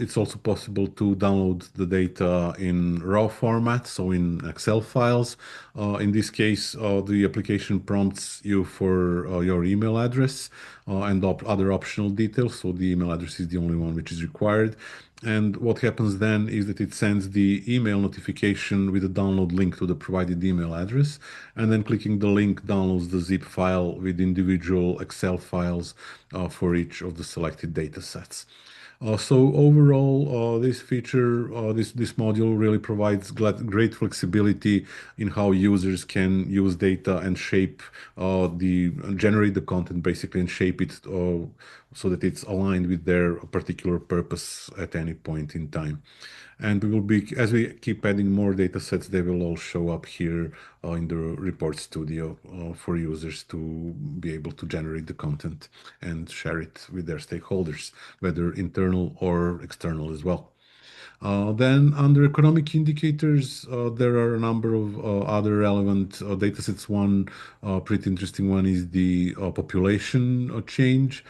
it's also possible to download the data in raw format, so in Excel files. In this case, the application prompts you for your email address and other optional details. So the email address is the only one which is required. And what happens then is that it sends the email notification with a download link to the provided email address. And then clicking the link downloads the zip file with individual Excel files for each of the selected data sets. So overall, this feature, this module really provides great flexibility in how users can use data and generate the content basically, and shape it so that it's aligned with their particular purpose at any point in time. And as we keep adding more data sets, they will all show up here in the report studio for users to be able to generate the content and share it with their stakeholders, whether internal or external as well. Then under economic indicators, there are a number of other relevant datasets. One pretty interesting one is the population change.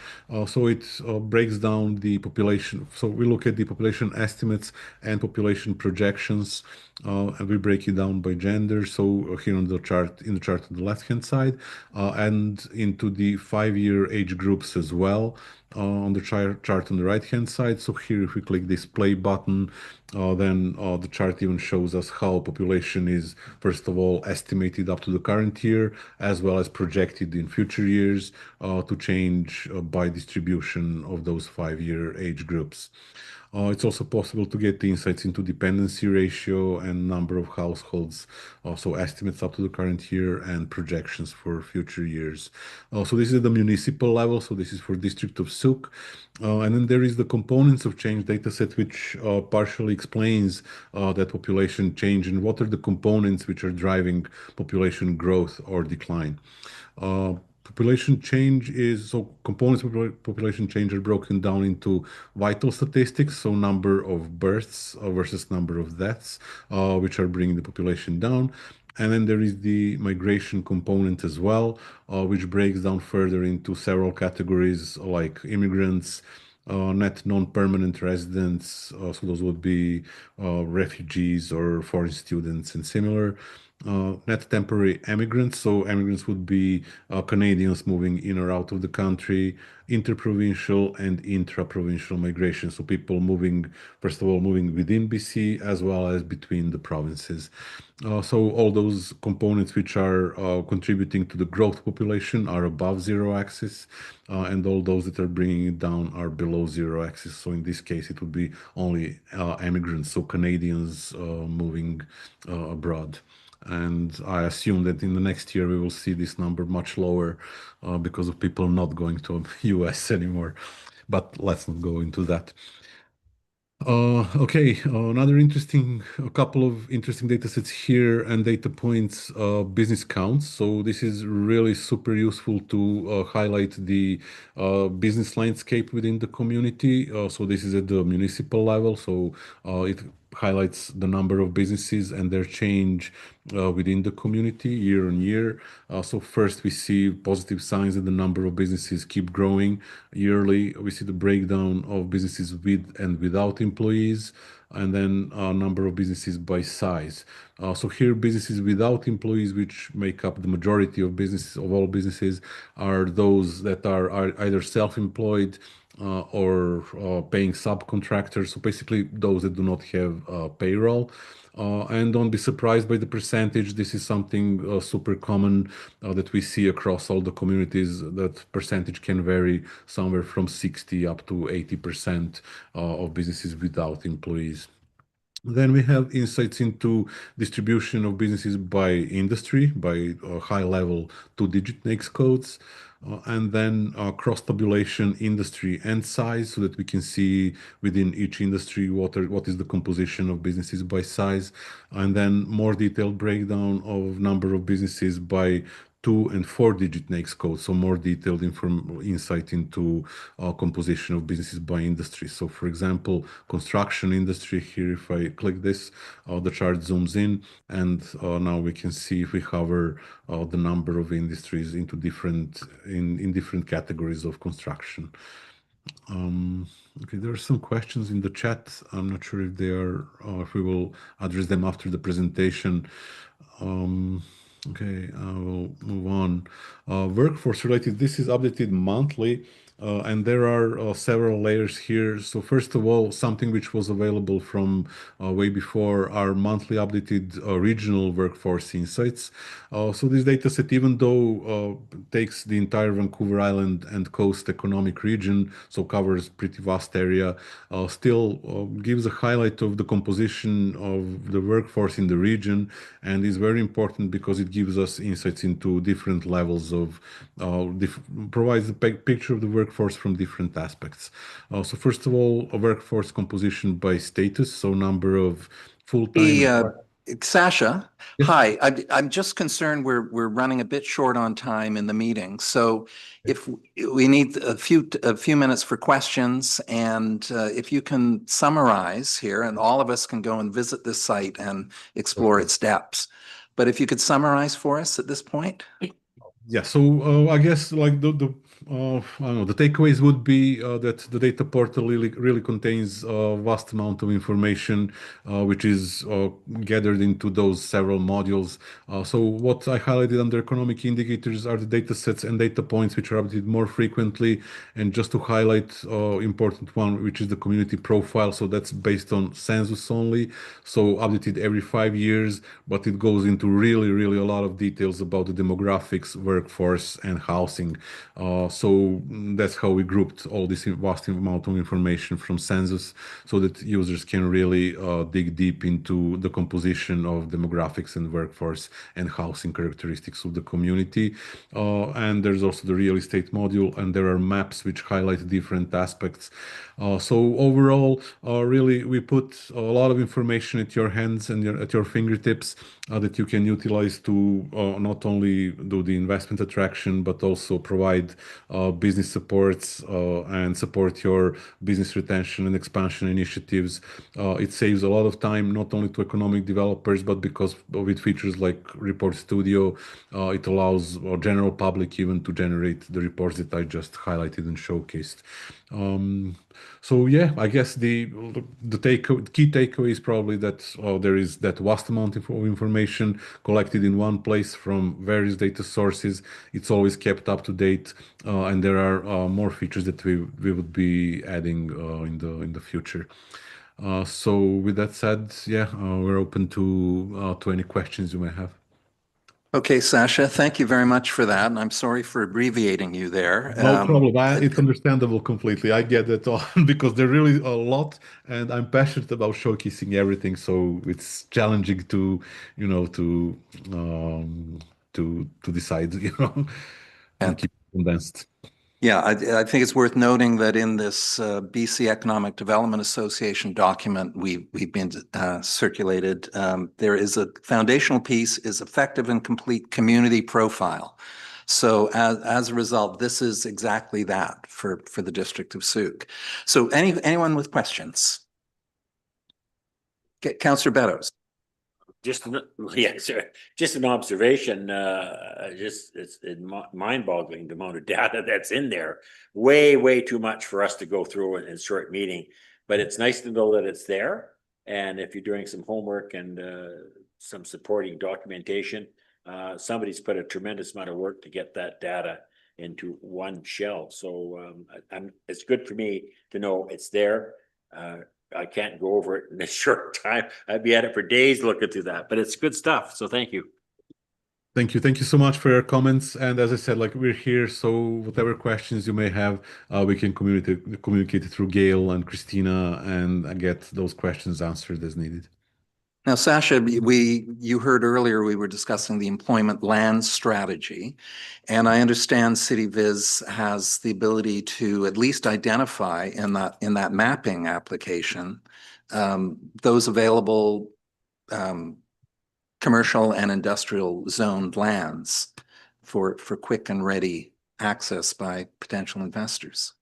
So it breaks down the population. So we look at the population estimates and population projections, and we break it down by gender. So here on the chart, in the chart on the left-hand side, and into the 5-year age groups as well. On the chart on the right hand side. So here if we click this play button, then the chart even shows us how population is first of all estimated up to the current year as well as projected in future years to change by distribution of those 5-year age groups. It's also possible to get insights into dependency ratio and number of households, also estimates up to the current year and projections for future years. So this is at the municipal level, so this is for District of Sooke. And then there is the components of change dataset, which partially explains that population change and what are the components which are driving population growth or decline. Population change is, so components of population change are broken down into vital statistics, so number of births versus number of deaths, which are bringing the population down. And then there is the migration component as well, which breaks down further into several categories like immigrants, net non-permanent residents, so those would be refugees or foreign students and similar. Net temporary emigrants, so emigrants would be Canadians moving in or out of the country, interprovincial and intra-provincial migration, so people moving, first of all, moving within BC as well as between the provinces. So all those components which are contributing to the growth population are above zero axis, and all those that are bringing it down are below zero axis. So in this case, it would be only immigrants, so Canadians moving abroad. And I assume that in the next year we will see this number much lower because of people not going to US anymore. But let's not go into that. Okay, another a couple of interesting data sets here and data points, business counts. So this is really super useful to highlight the business landscape within the community. So this is at the municipal level. So it highlights the number of businesses and their change within the community year on year. So first we see positive signs that the number of businesses keep growing yearly. We see the breakdown of businesses with and without employees, and then a number of businesses by size. So here businesses without employees, which make up the majority of businesses, of all businesses, are those that are either self-employed or paying subcontractors. So basically those that do not have payroll. And don't be surprised by the percentage. This is something super common that we see across all the communities. That percentage can vary somewhere from 60 up to 80% of businesses without employees. Then we have insights into distribution of businesses by industry, by high-level 2-digit NAICS codes, and then cross-tabulation industry and size, so that we can see within each industry what is the composition of businesses by size, and then more detailed breakdown of number of businesses by 2- and 4-digit NAICS codes, so more detailed insight into composition of businesses by industry. So for example, construction industry here, if I click this, the chart zooms in, and now we can see if we hover the number of industries into in different categories of construction. Okay, there are some questions in the chat. I'm not sure if they are, if we will address them after the presentation. Okay, I will move on. Workforce related, this is updated monthly, and there are several layers here. So first of all, something which was available from way before our monthly updated regional workforce insights. So this data set, even though takes the entire Vancouver Island and Coast economic region, so covers pretty vast area, still gives a highlight of the composition of the workforce in the region, and is very important because it gives us insights into different levels of, provides a picture of the workforce from different aspects. So first of all, a workforce composition by status, so number of full-time. Sasha, Yes. hi. I'm just concerned we're running a bit short on time in the meeting. So if we need a few minutes for questions, and if you can summarize here, and all of us can go and visit this site and explore its depths. But if you could summarize for us at this point. Yeah, so I guess like I don't know, the takeaways would be that the data portal really contains a vast amount of information which is gathered into those several modules. So what I highlighted under economic indicators are the data sets and data points which are updated more frequently. And just to highlight important one, which is the community profile. So that's based on census only. So updated every 5 years, but it goes into really a lot of details about the demographics, workforce, and housing. So that's how we grouped all this vast amount of information from census so that users can really dig deep into the composition of demographics and workforce and housing characteristics of the community. And there's also the real estate module, and there are maps which highlight different aspects. So overall, really, we put a lot of information at your hands and at your fingertips that you can utilize to not only do the investment attraction, but also provide business supports and support your business retention and expansion initiatives. It saves a lot of time, not only to economic developers, but because with features like Report Studio, it allows general public even to generate the reports that I just highlighted and showcased. So yeah, I guess the key takeaway is probably that there is that vast amount of information collected in one place from various data sources. It's always kept up to date, and there are more features that we would be adding in the future. So with that said, yeah, we're open to any questions you may have. Okay, Sasha, thank you very much for that. And I'm sorry for abbreviating you there. No problem. It's understandable completely. I get it all because there's really a lot, and I'm passionate about showcasing everything. So it's challenging to, to decide, and keep it condensed. Yeah, I think it's worth noting that in this BC Economic Development Association document we've been circulated, there is a foundational piece is effective and complete community profile. So as a result, this is exactly that for the District of Sooke. So anyone with questions? Councillor Beddoes. Just, yeah, sir. Just an observation, it's mind-boggling the amount of data that's in there. Way too much for us to go through in short meeting, but it's nice to know that it's there. And if you're doing some homework and some supporting documentation, somebody's put a tremendous amount of work to get that data into one shell. So it's good for me to know it's there. I can't go over it in a short time. I'd be at it for days looking through that, but it's good stuff. So thank you. Thank you. Thank you so much for your comments. And as I said, like we're here, so whatever questions you may have, we can communicate it through Gail and Christina and get those questions answered as needed. Now, Sasha, you heard earlier we were discussing the employment land strategy, and I understand CityViz has the ability to at least identify in that mapping application those available commercial and industrial zoned lands for quick and ready access by potential investors.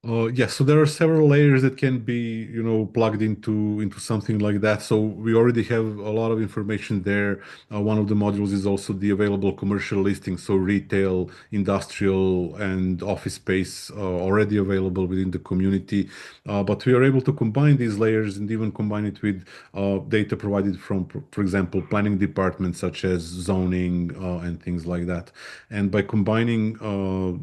Yes, so there are several layers that can be, plugged into something like that. So we already have a lot of information there. One of the modules is also the available commercial listing, so retail, industrial, and office space already available within the community. But we are able to combine these layers and even combine it with data provided from, for example, planning departments such as zoning and things like that. And by combining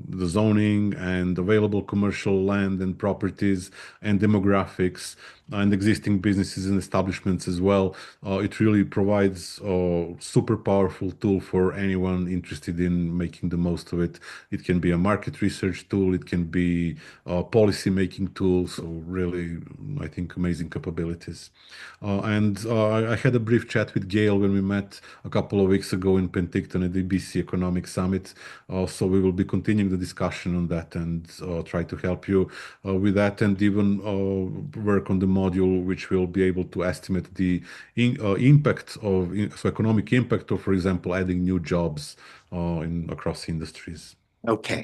the zoning and available commercial land and properties and demographics and existing businesses and establishments as well, it really provides a super powerful tool for anyone interested in making the most of it. It can be a market research tool, it can be a policy making tool, so really, I think, amazing capabilities. I had a brief chat with Gail when we met a couple of weeks ago in Penticton at the BC Economic Summit. So we will be continuing the discussion on that and try to help you with that and even work on the module, which will be able to estimate the impact of so economic impact of, for example, adding new jobs across industries. Okay.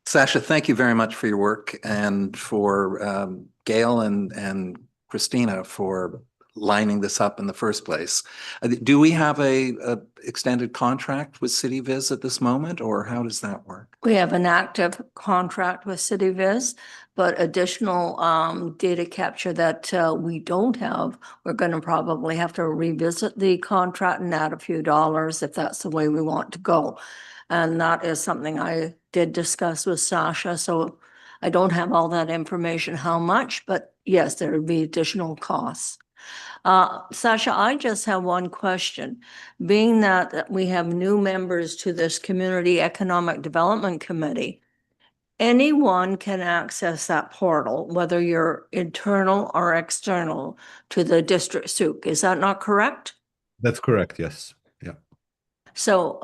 Sasha, thank you very much for your work and for Gail and Christina for lining this up in the first place. Do we have a extended contract with CityViz at this moment, or how does that work? We have an active contract with CityViz, but additional data capture that we don't have, we're going to probably have to revisit the contract and add a few dollars if that's the way we want to go. And that is something I did discuss with Sasha, so I don't have all that information, how much, but yes, there would be additional costs. Sasha, I just have one question. Being that we have new members to this Community Economic Development Committee, anyone can access that portal, whether you're internal or external to the district Sooke. Is that not correct? That's correct, yes. Yeah. So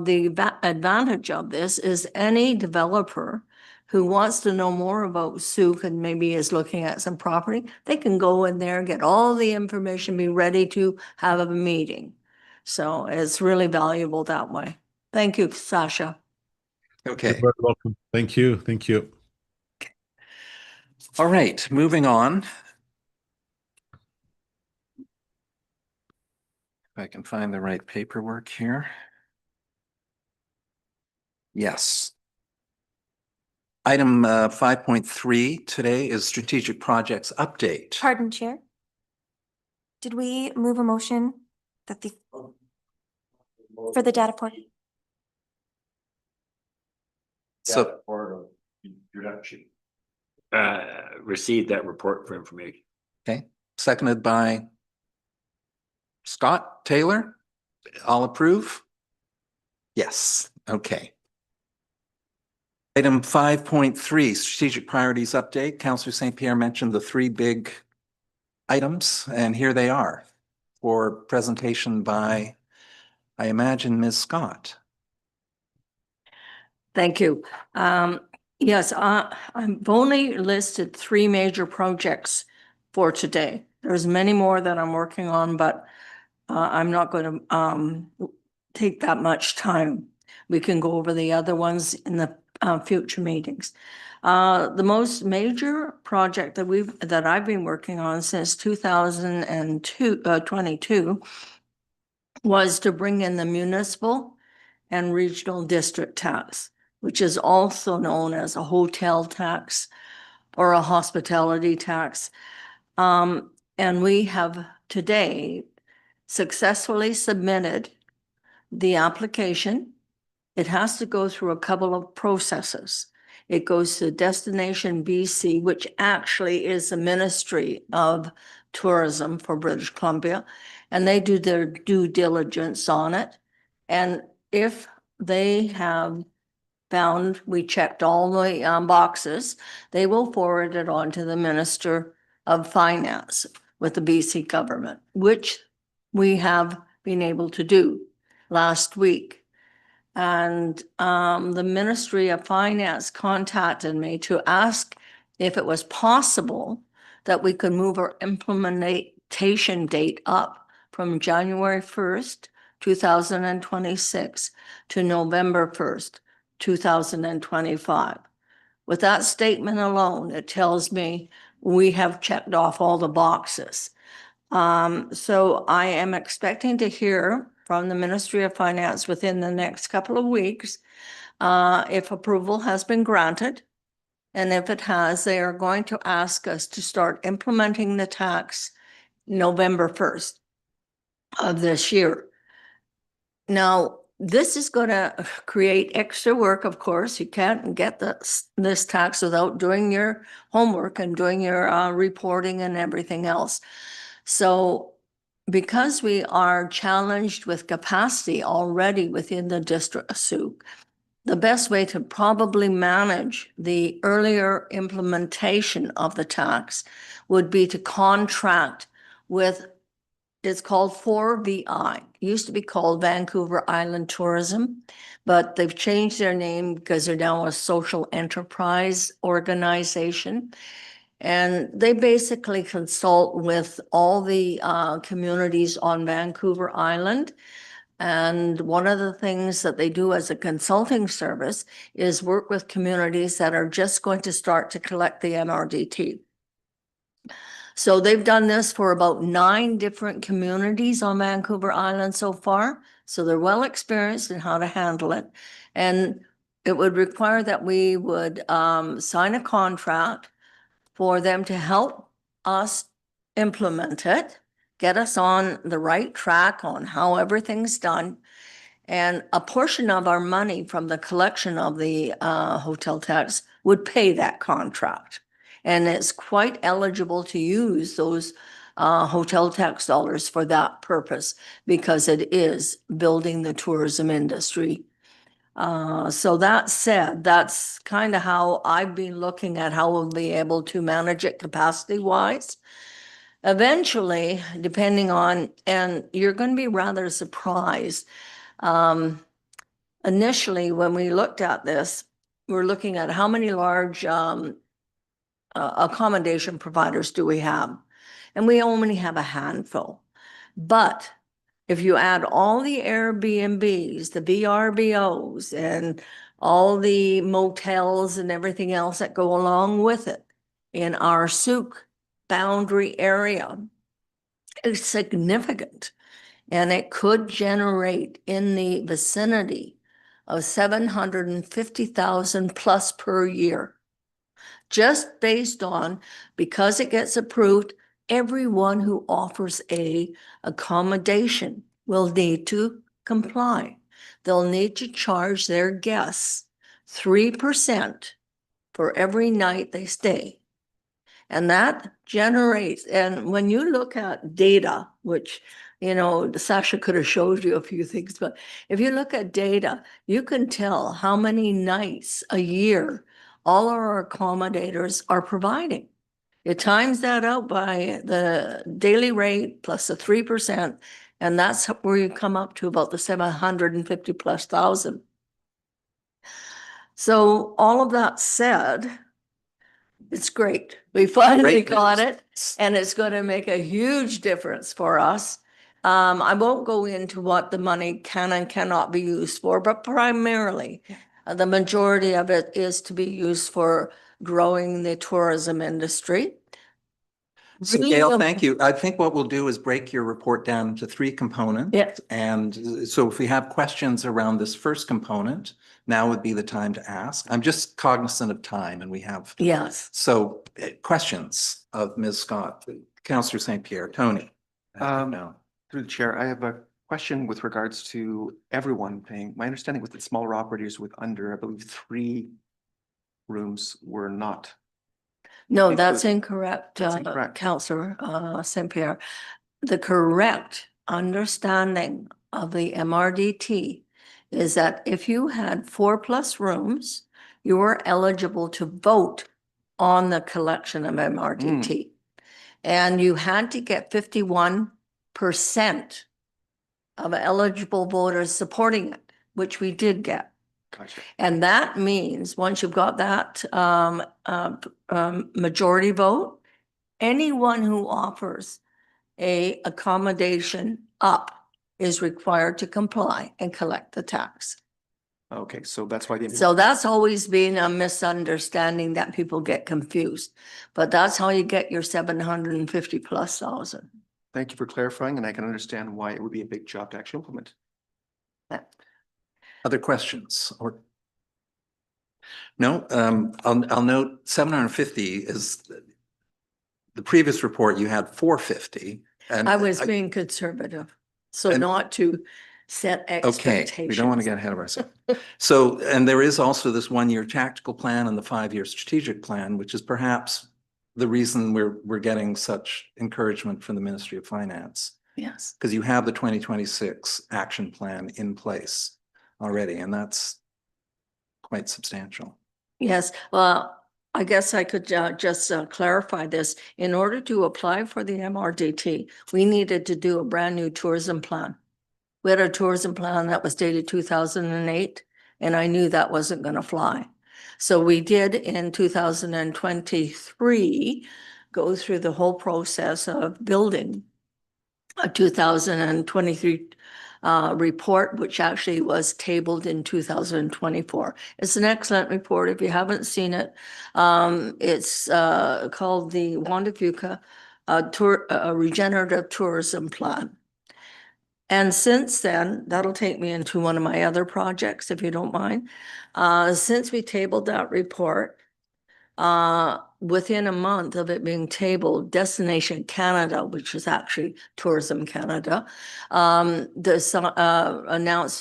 the advantage of this is any developer who wants to know more about Sooke and maybe is looking at some property, they can go in there, get all the information, be ready to have a meeting. So it's really valuable that way. Thank you, Sasha. Okay. You're very welcome. Thank you. Thank you. All right, moving on. If I can find the right paperwork here. Yes. Item 5.3 today is strategic projects update. Pardon, Chair? Did we move a motion that for the data point? So Received that report for information. okay, seconded by Scott Taylor. All approve? Yes, okay. Item 5.3, strategic priorities update. Councillor St. Pierre mentioned the three big items, and here they are for presentation by, I imagine, Ms. Scott. Thank you. Yes, I've only listed three major projects for today. There's many more that I'm working on, but I'm not going to take that much time. We can go over the other ones in the future meetings. The most major project that I've been working on since 2022 was to bring in the municipal and regional district tax, which is also known as a hotel tax or a hospitality tax. And we have today successfully submitted the application. It has to go through a couple of processes. It goes to Destination BC, which actually is the Ministry of Tourism for British Columbia, and they do their due diligence on it. And if they have found we checked all the boxes, they will forward it on to the Minister of Finance with the BC government, which we have been able to do last week. And the Ministry of Finance contacted me to ask if it was possible that we could move our implementation date up from January 1st, 2026 to November 1st, 2025. With that statement alone, it tells me we have checked off all the boxes. So I am expecting to hear from the Ministry of Finance within the next couple of weeks if approval has been granted. And if it has, they are going to ask us to start implementing the tax November 1st of this year. Now, this is going to create extra work, of course. You can't get this tax without doing your homework and doing your reporting and everything else. So because we are challenged with capacity already within the district of Sooke, the best way to probably manage the earlier implementation of the tax would be to contract with, it's called 4VI. It used to be called Vancouver Island Tourism, but they've changed their name because they're now a social enterprise organization. And they basically consult with all the communities on Vancouver Island. And one of the things that they do as a consulting service is work with communities that are just going to start to collect the MRDT. So they've done this for about 9 different communities on Vancouver Island so far. So they're well experienced in how to handle it. And it would require that we would sign a contract for them to help us implement it, get us on the right track on how everything's done. And a portion of our money from the collection of the hotel tax would pay that contract. And it's quite eligible to use those hotel tax dollars for that purpose because it is building the tourism industry. So that said, that's kind of how I've been looking at how we'll be able to manage it capacity wise. Eventually, depending on, and you're going to be rather surprised. Initially, when we looked at this, we're looking at how many large accommodation providers do we have? And we only have a handful. But if you add all the Airbnbs, the VRBOs, and all the motels and everything else that go along with it in our Sooke boundary area, it's significant. And it could generate in the vicinity of 750,000 plus per year. Just based on, because it gets approved, everyone who offers a accommodation will need to comply. They'll need to charge their guests 3% for every night they stay. And that generates, and when you look at data, which, you know, Sasha could have showed you a few things, but if you look at data, you can tell how many nights a year all our accommodators are providing. You times that out by the daily rate plus the 3%, and that's where you come up to about the 750 plus thousand. So all of that said, it's great. We finally Great got news. it, and it's going to make a huge difference for us. I won't go into what the money can and cannot be used for, but primarily the majority of it is to be used for growing the tourism industry. So Really Gail, the- thank you. I think what we'll do is break your report down into 3 components. Yeah. And so if we have questions around this first component, now would be the time to ask. I'm just cognizant of time and we have. Yes. So questions of Ms. Scott, Councillor St. Pierre, Tony. No. Through the chair, I have a question with regards to everyone paying. My understanding was that smaller operators with under, I believe, 3 rooms were not. No, that's incorrect, That's incorrect. Councillor St. Pierre. The correct understanding of the MRDT is that if you had 4+ rooms, you were eligible to vote on the collection of MRDT. And you had to get 51% of eligible voters supporting it, which we did get. Gotcha. And that means once you've got that majority vote, anyone who offers a accommodation up is required to comply and collect the tax. Okay, so that's why the. So that's always been a misunderstanding that people get confused, but that's how you get your 750 plus thousand. Thank you for clarifying, and I can understand why it would be a big job to actually implement. Other questions or? No, I'll note 750 is the previous report you had 450. And I was being conservative, so And- not to set Okay, expectations. we don't want to get ahead of ourselves. So, and there is also this 1-year tactical plan and the 5-year strategic plan, which is perhaps the reason we're getting such encouragement from the Ministry of Finance. Yes. Because you have the 2026 action plan in place already, and that's quite substantial. Yes, well, I guess I could just clarify this. In order to apply for the MRDT, we needed to do a brand new tourism plan. We had a tourism plan that was dated 2008, and I knew that wasn't going to fly. So we did in 2023 go through the whole process of building a 2023 report, which actually was tabled in 2024. It's an excellent report. If you haven't seen it, it's called the Juan Fuca Regenerative Tourism Plan. And since then, that'll take me into one of my other projects, if you don't mind. Since we tabled that report, within a month of it being tabled, Destination Canada, which is actually Tourism Canada, announced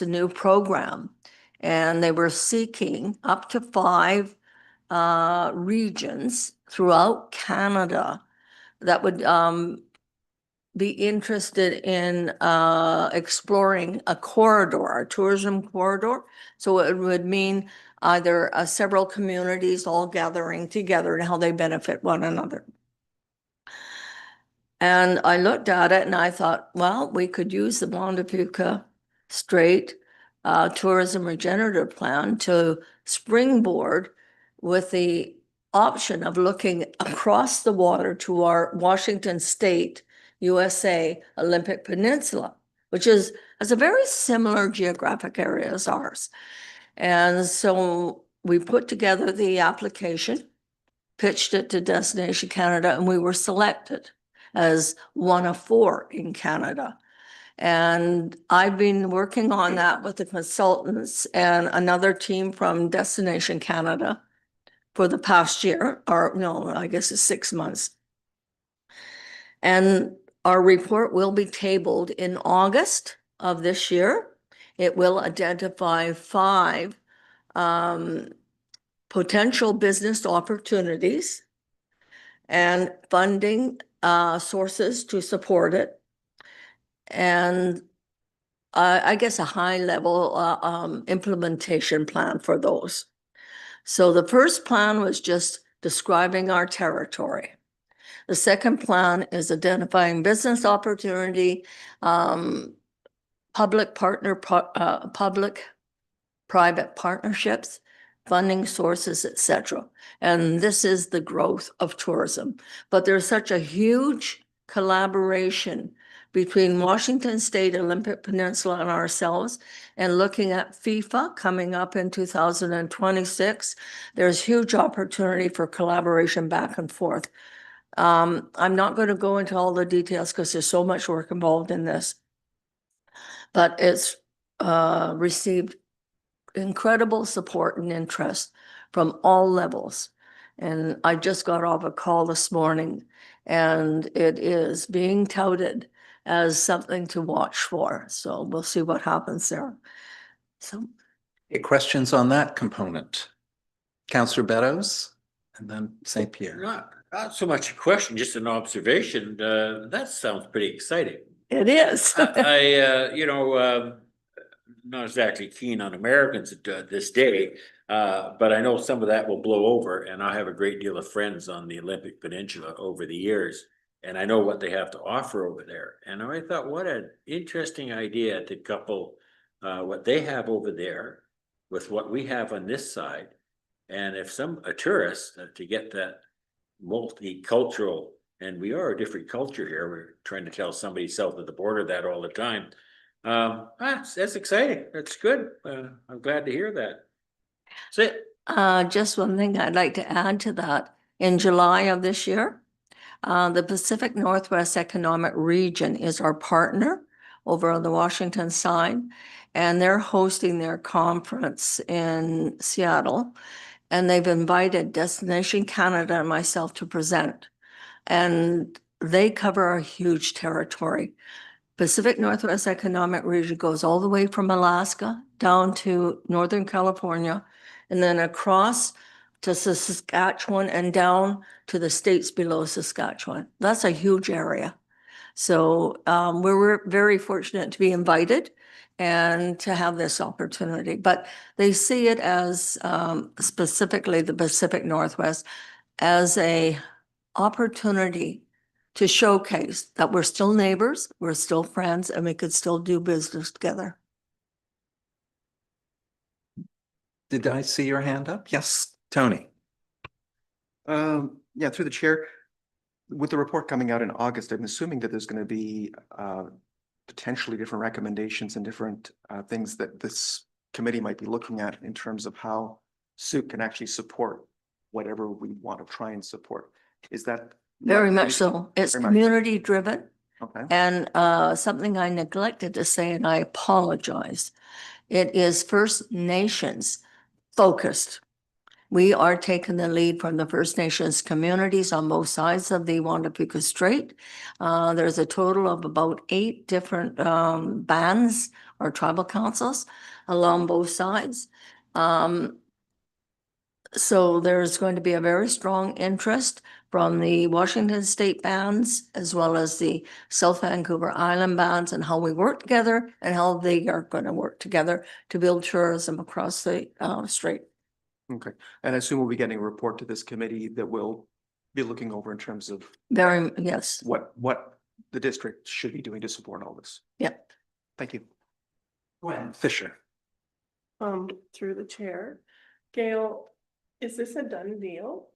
a new program. And they were seeking up to 5 regions throughout Canada that would be interested in exploring a corridor, a tourism corridor. So it would mean either several communities all gathering together and how they benefit one another. And I looked at it and I thought, well, we could use the Juan Fuca Strait Tourism Regenerative Plan to springboard with the option of looking across the water to our Washington State, USA Olympic Peninsula, which has a very similar geographic area as ours. And so we put together the application, pitched it to Destination Canada, and we were selected as one of 4 in Canada. And I've been working on that with the consultants and another team from Destination Canada for the past year, or no, I guess it's 6 months. And our report will be tabled in August of this year. It will identify 5 potential business opportunities and funding sources to support it. And I guess a high level implementation plan for those. So the first plan was just describing our territory. The second plan is identifying business opportunity, public-private partnerships, funding sources, etc. And this is the growth of tourism. But there's such a huge collaboration between Washington State, Olympic Peninsula, and ourselves, and looking at FIFA coming up in 2026, there's huge opportunity for collaboration back and forth. I'm not going to go into all the details because there's so much work involved in this, but it's received incredible support and interest from all levels. And I just got off a call this morning, and it is being touted as something to watch for. So we'll see what happens there. So, Any questions on that component? Councillor Beddoes and then St. Pierre. Not so much a question, just an observation. That sounds pretty exciting. it is. Not exactly keen on Americans at this day, but I know some of that will blow over, and I have a great deal of friends on the Olympic Peninsula over the years, and I know what they have to offer over there. And I thought, what an interesting idea to couple what they have over there with what we have on this side. And if a tourist to get that multicultural, and we are a different culture here. We're trying to tell somebody south of the border that all the time. That's exciting. That's good. I'm glad to hear that. That's it. Just one thing I'd like to add to that. In July of this year, the Pacific Northwest Economic Region is our partner over on the Washington side, and they're hosting their conference in Seattle, and they've invited Destination Canada and myself to present. And they cover a huge territory. Pacific Northwest Economic Region goes all the way from Alaska down to Northern California, and then across to Saskatchewan and down to the states below Saskatchewan. That's a huge area. So we're very fortunate to be invited and to have this opportunity. But they see it as specifically the Pacific Northwest as a opportunity to showcase that we're still neighbors, we're still friends, and we could still do business together. did I see your hand up? Yes, Tony. Yeah, through the chair, with the report coming out in August, I'm assuming that there's going to be potentially different recommendations and different things that this committee might be looking at in terms of how Sooke can actually support whatever we want to try and support. Is that? Very much so. It's Very much. community driven. Okay. And something I neglected to say, and I apologize. It is First Nations focused. We are taking the lead from the First Nations communities on both sides of the Wanapika Strait. There's a total of about 8 different bands or tribal councils along both sides. So there's going to be a very strong interest from the Washington State bands as well as the South Vancouver Island bands and how we work together and how they are going to work together to build tourism across the strait. Okay. And I assume we'll be getting a report to this committee that we'll be looking over in terms of Very, yes. what the district should be doing to support all this. Yep. Thank you. Gwen Fisher. Through the chair, Gail, is this a done deal?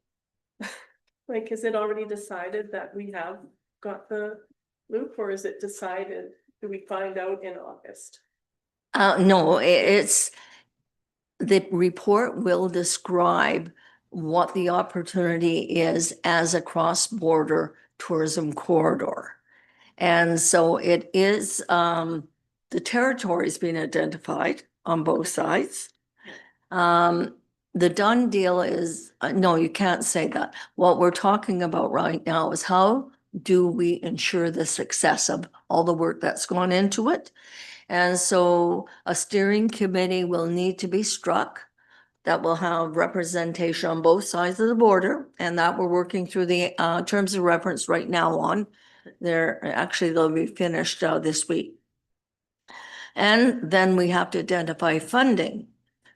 Like, is it already decided that we have got the loop, or is it decided, do we find out in August? No, it's, the report will describe what the opportunity is as a cross-border tourism corridor. And so it is, the territory is being identified on both sides. The done deal is, no, you can't say that. What we're talking about right now is how do we ensure the success of all the work that's gone into it? And so a steering committee will need to be struck that will have representation on both sides of the border, and that we're working through the terms of reference right now on. They'll be finished this week. And then we have to identify funding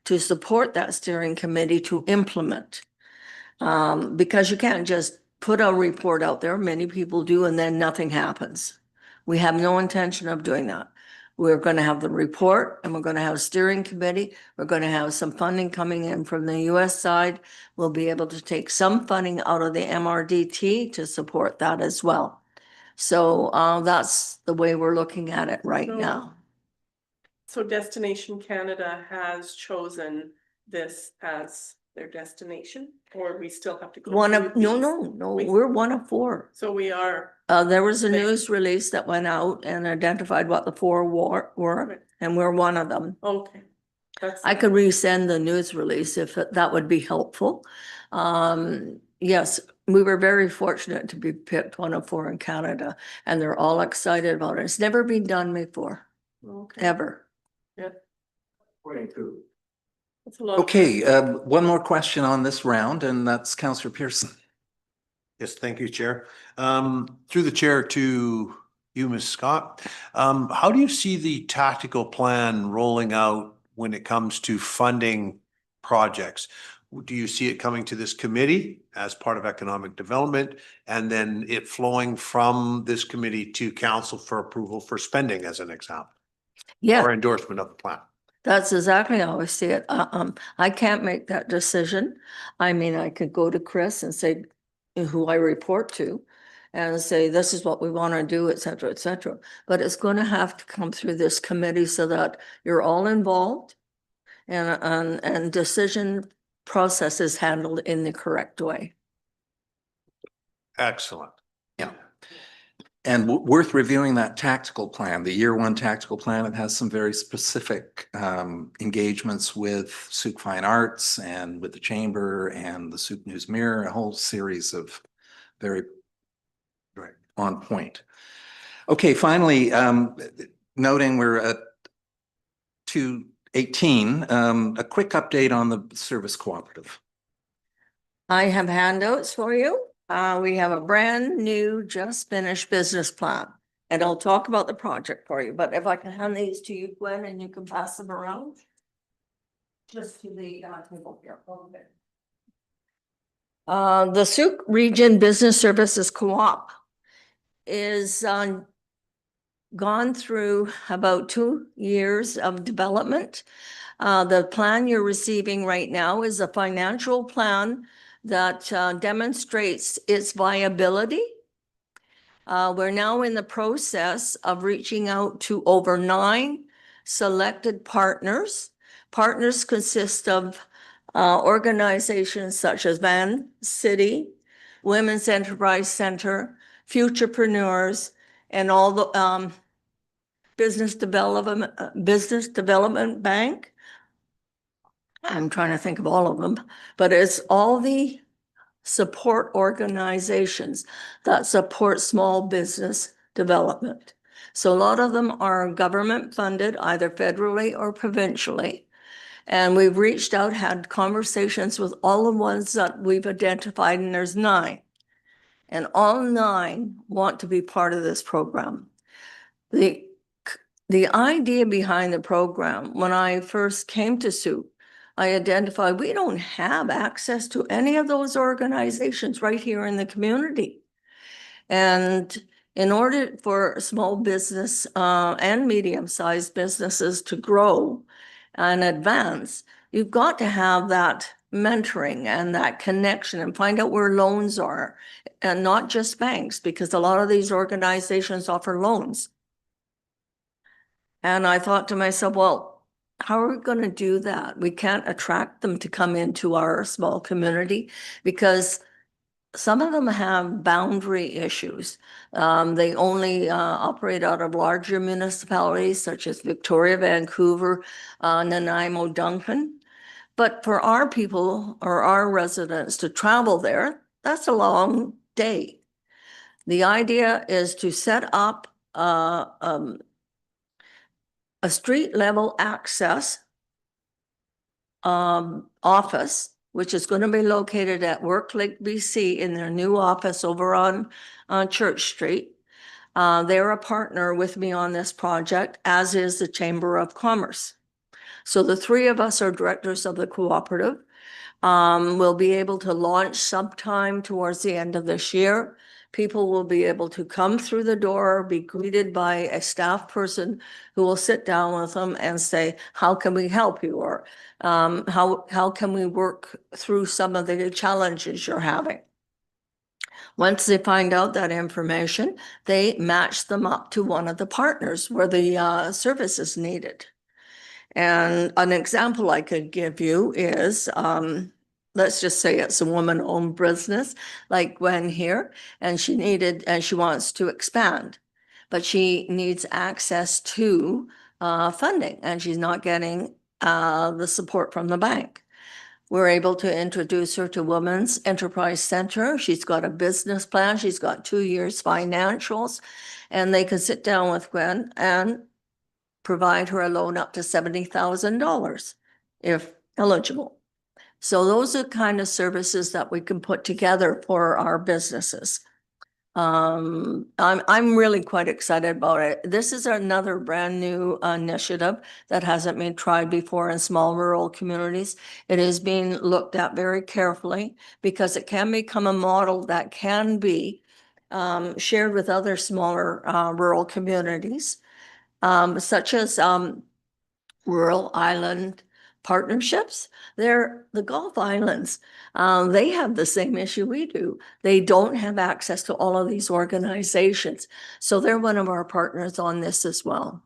to support that steering committee to implement. Because you can't just put a report out there, many people do, and then nothing happens. We have no intention of doing that. We're going to have the report and we're going to have a steering committee. We're going to have some funding coming in from the US side. We'll be able to take some funding out of the MRDT to support that as well. So that's the way we're looking at it right now. So Destination Canada has chosen this as their destination, or we still have to go? One through of, no, these? no, no, we're one of 4. So we are, There was a news release that went out and identified what the 4 were, Right. and we're one of them. okay. That's, I could resend the news release if that would be helpful. Yes, we were very fortunate to be picked one of 4 in Canada, and they're all excited about it. It's never been done before, okay. ever. Yeah. That's a lot. Okay, one more question on this round, and that's Councillor Pearson. Yes, thank you, Chair. Through the chair to you, Ms. Scott. How do you see the tactical plan rolling out when it comes to funding projects? Do you see it coming to this committee as part of economic development and then it flowing from this committee to council for approval for spending as an example? Yeah. Or endorsement of the plan? That's exactly how I see it. I can't make that decision. I mean, I could go to Chris and say, who I report to, and say, this is what we want to do, et cetera, et cetera. But it's going to have to come through this committee so that you're all involved and decision process is handled in the correct way. Excellent. Yeah. And worth reviewing that tactical plan, the year 1 tactical plan. It has some very specific engagements with Sooke Fine Arts and with the Chamber and the Sooke News Mirror, a whole series of very on point. Okay, finally, noting we're at 2:18, a quick update on the service cooperative. I have handouts for you. We have a brand new, just finished business plan. And I'll talk about the project for you, but if I can hand these to you, Gwen, and you can pass them around. Just to the table here. Okay. The Sooke Region Business Services Co-op is gone through about 2 years of development. The plan you're receiving right now is a financial plan that demonstrates its viability. We're now in the process of reaching out to over 9 selected partners. Partners consist of organizations such as Van City, Women's Enterprise Center, Futurepreneurs, and all the Business Development Bank. I'm trying to think of all of them, but it's all the support organizations that support small business development. So a lot of them are government funded, either federally or provincially. And we've reached out, had conversations with all the ones that we've identified, and there's 9. And all 9 want to be part of this program. The idea behind the program, when I first came to Sooke, I identified we don't have access to any of those organizations right here in the community. And in order for small business and medium-sized businesses to grow and advance, you've got to have that mentoring and that connection and find out where loans are, and not just banks, because a lot of these organizations offer loans. And I thought to myself, well, how are we going to do that? We can't attract them to come into our small community because some of them have boundary issues. They only operate out of larger municipalities such as Victoria, Vancouver, Nanaimo, Duncan. But for our people or our residents to travel there, that's a long day. The idea is to set up a street level access office, which is going to be located at Worklake, BC, in their new office over on Church Street. They're a partner with me on this project, as is the Chamber of Commerce. So the 3 of us are directors of the cooperative. We'll be able to launch sometime towards the end of this year. People will be able to come through the door, be greeted by a staff person who will sit down with them and say, how can we help you? Or how can we work through some of the challenges you're having? Once they find out that information, they match them up to one of the partners where the service is needed. And an example I could give you is, let's just say it's a woman-owned business like Gwen here, and she wants to expand, but she needs access to funding, and she's not getting the support from the bank. We're able to introduce her to Women's Enterprise Center. She's got a business plan. She's got 2 years financials, and they can sit down with Gwen and provide her a loan up to $70,000 if eligible. So those are the kind of services that we can put together for our businesses. I'm really quite excited about it. This is another brand new initiative that hasn't been tried before in small rural communities. It is being looked at very carefully because it can become a model that can be shared with other smaller rural communities, such as rural island partnerships. They're the Gulf Islands. They have the same issue we do. They don't have access to all of these organizations. So they're one of our partners on this as well.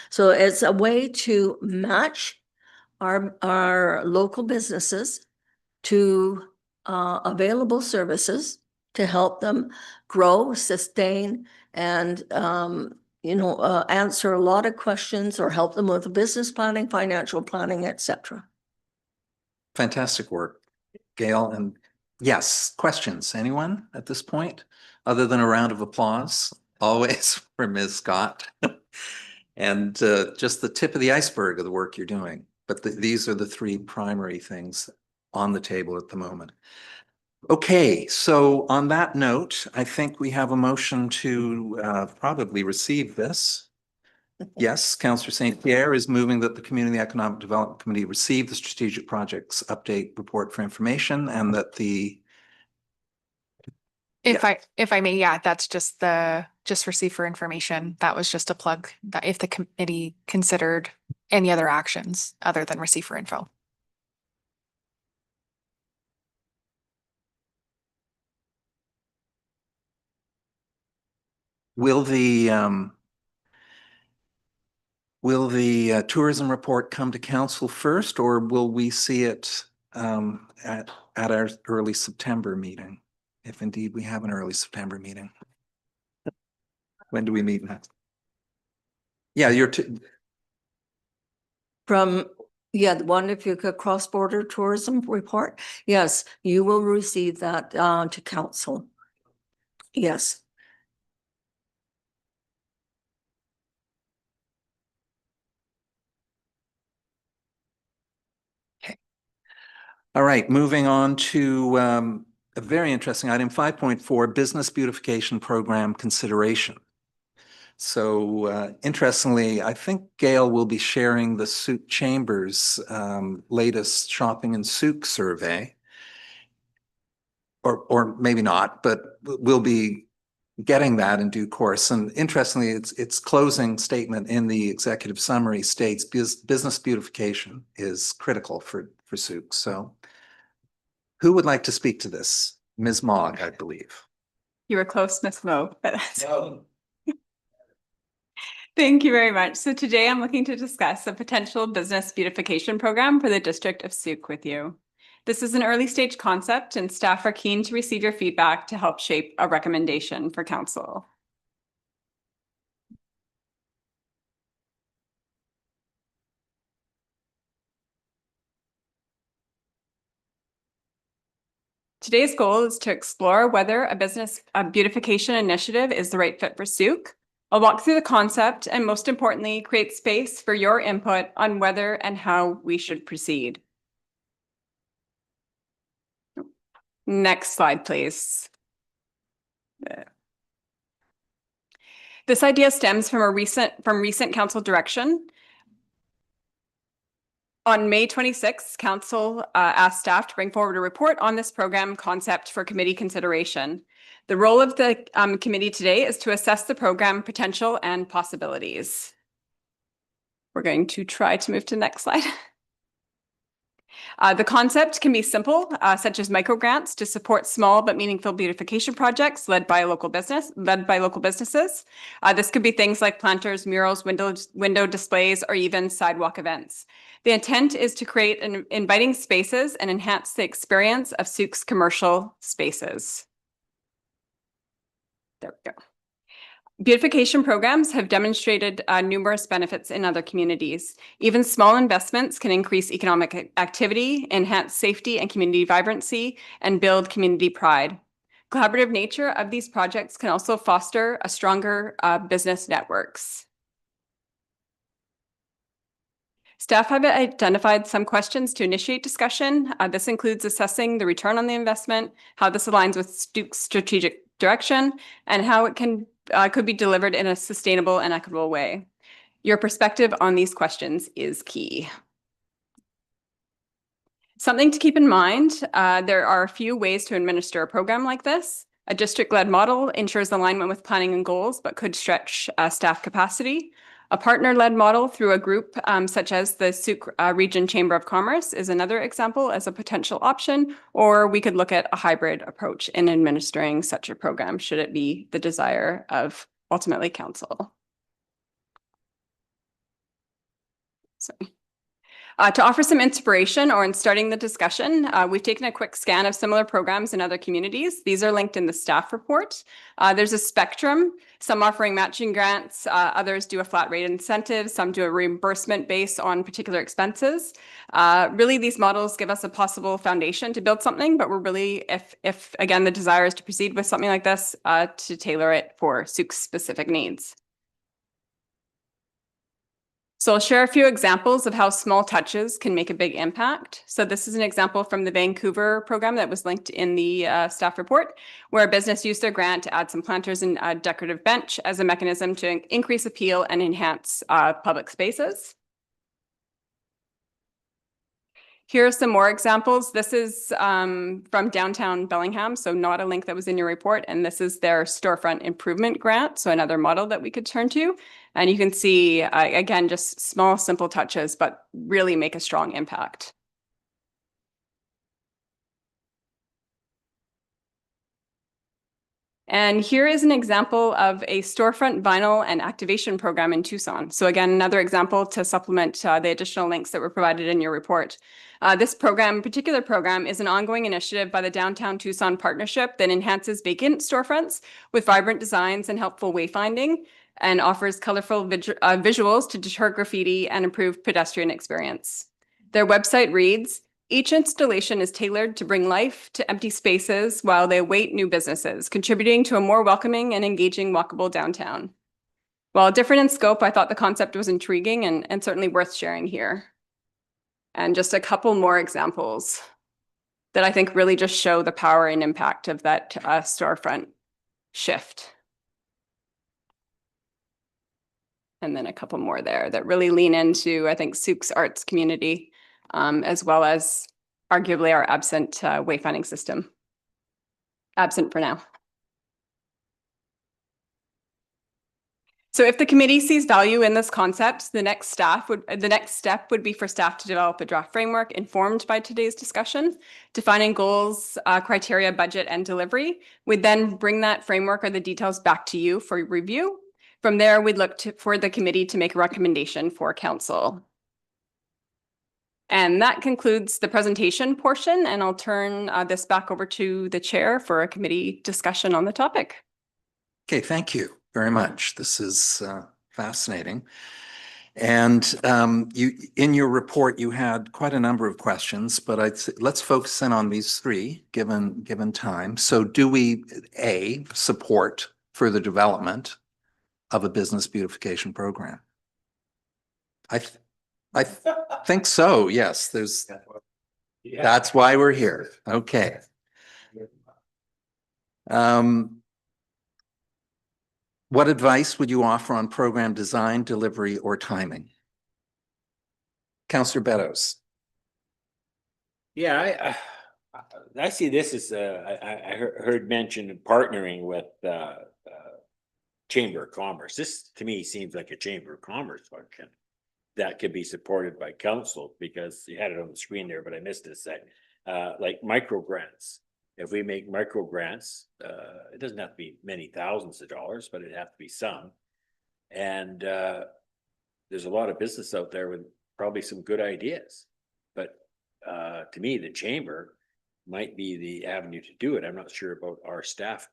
So it's a way to match our local businesses to available services to help them grow, sustain, and answer a lot of questions or help them with business planning, financial planning, etc. Fantastic work, Gail. And yes, questions, anyone at this point, other than a round of applause, always for Ms. Scott. And just the tip of the iceberg of the work you're doing. But these are the 3 primary things on the table at the moment. Okay, so on that note, I think we have a motion to probably receive this. Yes, Councillor St. Pierre is moving that the Community Economic Development Committee receive the strategic projects update report for information, and that the If I may, yeah, that's just receive for information. That was just a plug that if the committee considered any other actions other than receive for info. Will the tourism report come to council first, or will we see it at our early September meeting? If indeed we have an early September meeting. When do we meet next? Yeah, The one, if you could cross-border tourism report, yes, you will receive that to council. Yes. all right, moving on to a very interesting item, 5.4, Business Beautification Program Consideration. So interestingly, I think Gail will be sharing the Sooke Chamber's latest shopping and Sooke survey. Or maybe not, but we'll be getting that in due course. And interestingly, its closing statement in the executive summary states business beautification is critical for Sooke. So who would like to speak to this? Ms. Mogg, I believe. You were close, Ms. Mo, but that's. Thank you very much. So today I'm looking to discuss a potential business beautification program for the district of Sooke with you. This is an early stage concept and staff are keen to receive your feedback to help shape a recommendation for council. Today's goal is to explore whether a business beautification initiative is the right fit for Sooke. I'll walk through the concept and most importantly, create space for your input on whether and how we should proceed. Next slide, please. This idea stems from recent council direction. On May 26th, council asked staff to bring forward a report on this program concept for committee consideration. The role of the committee today is to assess the program potential and possibilities. We're going to try to move to the next slide. The concept can be simple, such as micro grants to support small but meaningful beautification projects led by local businesses. This could be things like planters, murals, window displays, or even sidewalk events. The intent is to create inviting spaces and enhance the experience of Sooke's commercial spaces. There we go. Beautification programs have demonstrated numerous benefits in other communities. Even small investments can increase economic activity, enhance safety and community vibrancy, and build community pride. Collaborative nature of these projects can also foster a stronger business networks. Staff have identified some questions to initiate discussion. This includes assessing the return on the investment, how this aligns with Sooke's strategic direction, and how it could be delivered in a sustainable and equitable way. Your perspective on these questions is key. Something to keep in mind, there are a few ways to administer a program like this. A district-led model ensures alignment with planning and goals, but could stretch staff capacity. A partner-led model through a group such as the Sooke Region Chamber of Commerce is another example as a potential option, or we could look at a hybrid approach in administering such a program should it be the desire of ultimately council. Sorry. To offer some inspiration or in starting the discussion, we've taken a quick scan of similar programs in other communities. These are linked in the staff report. There's a spectrum, some offering matching grants, others do a flat rate incentive, some do a reimbursement based on particular expenses. Really, these models give us a possible foundation to build something, but we're really, if again, the desire is to proceed with something like this, to tailor it for Sooke's specific needs. So I'll share a few examples of how small touches can make a big impact. So this is an example from the Vancouver program that was linked in the staff report, where a business used their grant to add some planters and a decorative bench as a mechanism to increase appeal and enhance public spaces. Here are some more examples. This is from downtown Bellingham, so not a link that was in your report. And this is their storefront improvement grant, so another model that we could turn to. And you can see, again, just small, simple touches, but really make a strong impact. And here is an example of a storefront vinyl and activation program in Tucson. So again, another example to supplement the additional links that were provided in your report. This particular program, is an ongoing initiative by the Downtown Tucson Partnership that enhances vacant storefronts with vibrant designs and helpful wayfinding, and offers colorful visuals to deter graffiti and improve pedestrian experience. Their website reads, "Each installation is tailored to bring life to empty spaces while they await new businesses, contributing to a more welcoming and engaging walkable downtown." While different in scope, I thought the concept was intriguing and certainly worth sharing here. And just a couple more examples that I think really just show the power and impact of that storefront shift. And then a couple more there that really lean into, I think, Sooke's arts community, as well as arguably our absent wayfinding system. Absent for now. So if the committee sees value in this concept, the next step would be for staff to develop a draft framework informed by today's discussion, defining goals, criteria, budget, and delivery. We'd then bring that framework or the details back to you for review. From there, we'd look for the committee to make a recommendation for council. And that concludes the presentation portion, and I'll turn this back over to the chair for a committee discussion on the topic. Okay, thank you very much. This is fascinating. And you, in your report, you had quite a number of questions, but let's focus in on these three, given time. So do we, A, support further development of a business beautification program? I think so, yes. That's why we're here. Okay. What advice would you offer on program design, delivery, or timing? Councillor Beddoes. Yeah, I see this as I heard mention partnering with Chamber of Commerce. This to me seems like a Chamber of Commerce function that could be supported by council, because you had it on the screen there, but I missed it a sec. Like micro grants. If we make micro grants, it doesn't have to be many thousands of dollars, but it'd have to be some. And there's a lot of business out there with probably some good ideas. But to me, the chamber might be the avenue to do it. I'm not sure about our staff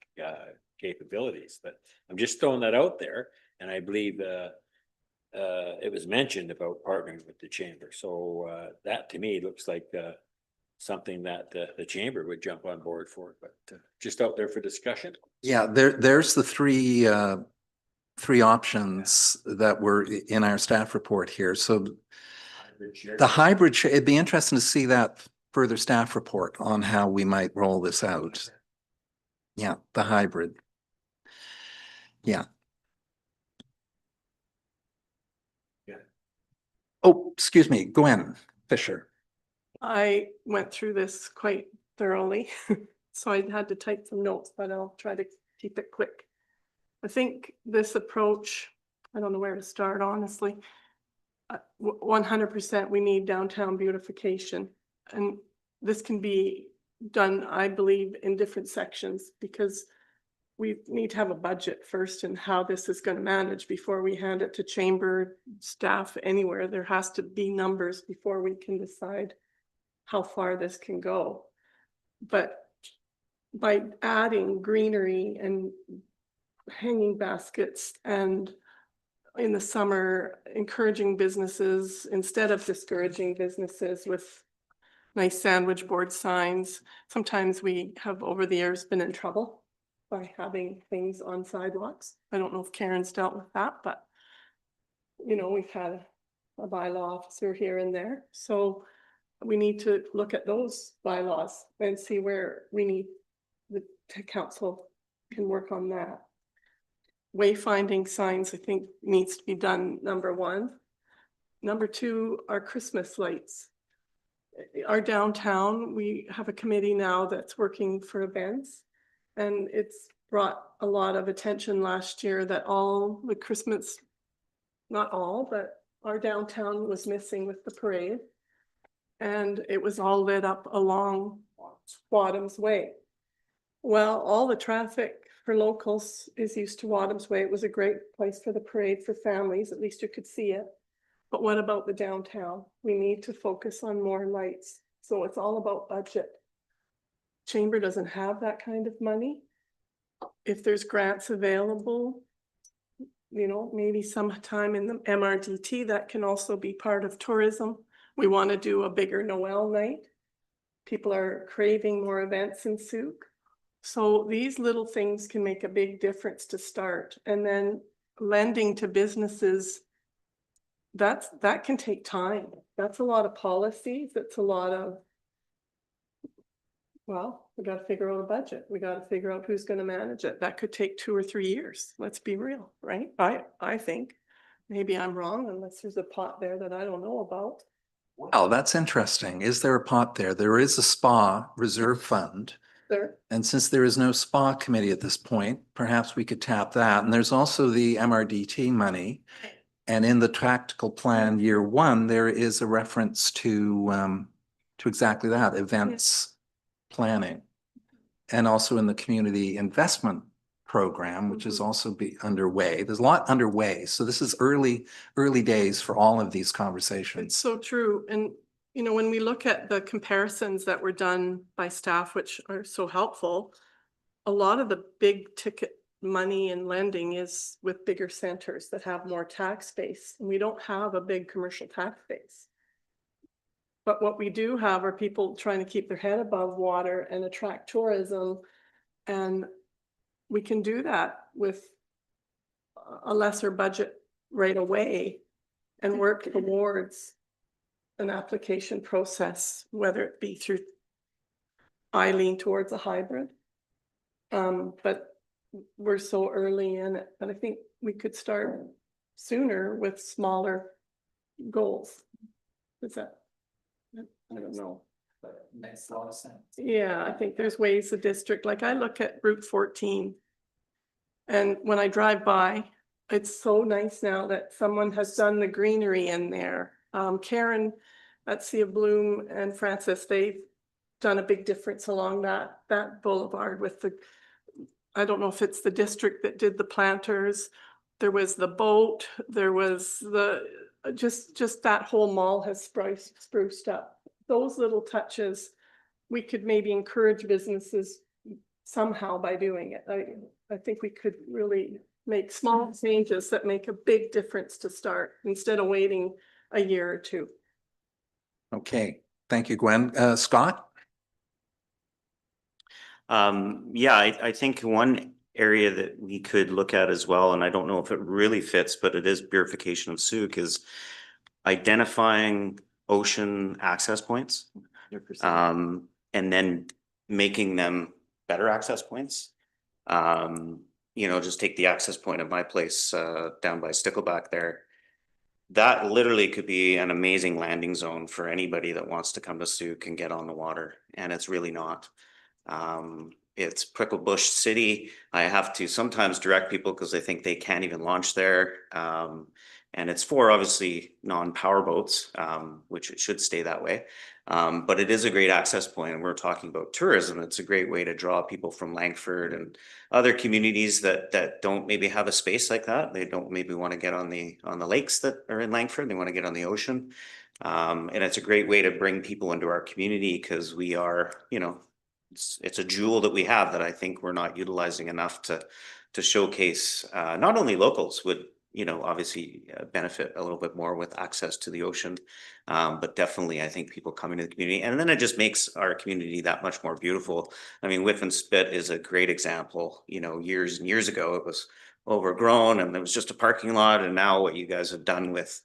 capabilities, but I'm just throwing that out there. And I believe it was mentioned about partnering with the chamber. So that to me looks like something that the chamber would jump on board for, but just out there for discussion. Yeah, there's the three options that were in our staff report here. So the hybrid, it'd be interesting to see that further staff report on how we might roll this out. Yeah, the hybrid. Yeah. Oh, excuse me, Gwen Fisher. I went through this quite thoroughly, so I had to type some notes, but I'll try to keep it quick. I think this approach, I don't know where to start, honestly. 100% we need downtown beautification, and this can be done, I believe, in different sections, because we need to have a budget first and how this is going to manage before we hand it to chamber staff anywhere. There has to be numbers before we can decide how far this can go. But by adding greenery and hanging baskets, and in the summer encouraging businesses instead of discouraging businesses with nice sandwich board signs. Sometimes we have over the years been in trouble by having things on sidewalks. I don't know if Karen's dealt with that, but you know, we've had a bylaw officer here and there. So we need to look at those bylaws and see where we need the council can work on that. Wayfinding signs, I think, needs to be done, number one. Number two, our Christmas lights. our downtown, we have a committee now that's working for events. And it's brought a lot of attention last year that all the Christmas, not all, but our downtown was missing with the parade. And it was all lit up along Wadham's Way. Well, all the traffic for locals is used to Wadham's Way. It was a great place for the parade for families, at least you could see it. But what about the downtown? We need to focus on more lights. So it's all about budget. Chamber doesn't have that kind of money. If there's grants available, you know, maybe sometime in the MRDT, that can also be part of tourism. We want to do a bigger Noel night. People are craving more events in Sooke. So these little things can make a big difference to start. And then lending to businesses, that can take time. That's a lot of policies. It's a lot of, well, we got to figure out a budget. We got to figure out who's going to manage it. That could take 2 or 3 years. Let's be real, right? I think. Maybe I'm wrong unless there's a pot there that I don't know about. Well, that's interesting. Is there a pot there? There is a spa reserve fund. There, And since there is no spa committee at this point, perhaps we could tap that. And there's also the MRDT money. And in the tactical plan year 1, there is a reference to exactly that, events planning. And also in the community investment program, which is also be underway. There's a lot underway. So this is early days for all of these conversations. it's so true. And, you know, when we look at the comparisons that were done by staff, which are so helpful, a lot of the big ticket money and lending is with bigger centers that have more tax base. And we don't have a big commercial tax base. But what we do have are people trying to keep their head above water and attract tourism. And we can do that with a lesser budget right away and work towards an application process, whether it be through, I lean towards a hybrid. But we're so early in it, but I think we could start sooner with smaller goals. Is that, I don't know. But it makes a lot of sense. Yeah, I think there's ways the district, like I look at Route 14. And when I drive by, it's so nice now that someone has done the greenery in there. Karen at Sea of Bloom and Francis, they've done a big difference along that boulevard with the, I don't know if it's the district that did the planters. There was the boat, there was the, just that whole mall has spruced up. Those little touches, we could maybe encourage businesses somehow by doing it. I think we could really make small changes that make a big difference to start instead of waiting a year or 2. Okay, thank you, Gwen. Scott? Yeah, I think one area that we could look at as well, and I don't know if it really fits, but it is purification of Sooke, is identifying ocean access points. And then making them better access points. You know, just take the access point of my place down by Stickleback there. That literally could be an amazing landing zone for anybody that wants to come to Sooke and get on the water, and it's really not. It's Prickle Bush City. I have to sometimes direct people because they think they can't even launch there. And it's for obviously non-power boats, which it should stay that way. But it is a great access point, and we're talking about tourism. It's a great way to draw people from Langford and other communities that don't maybe have a space like that. They don't maybe want to get on the lakes that are in Langford. They want to get on the ocean. And it's a great way to bring people into our community because we are, you know, it's a jewel that we have that I think we're not utilizing enough to showcase. Not only locals would, you know, obviously benefit a little bit more with access to the ocean, but definitely I think people coming to the community, and then it just makes our community that much more beautiful. I mean, Whiff and Spit is a great example. You know, years and years ago it was overgrown and it was just a parking lot, and now what you guys have done with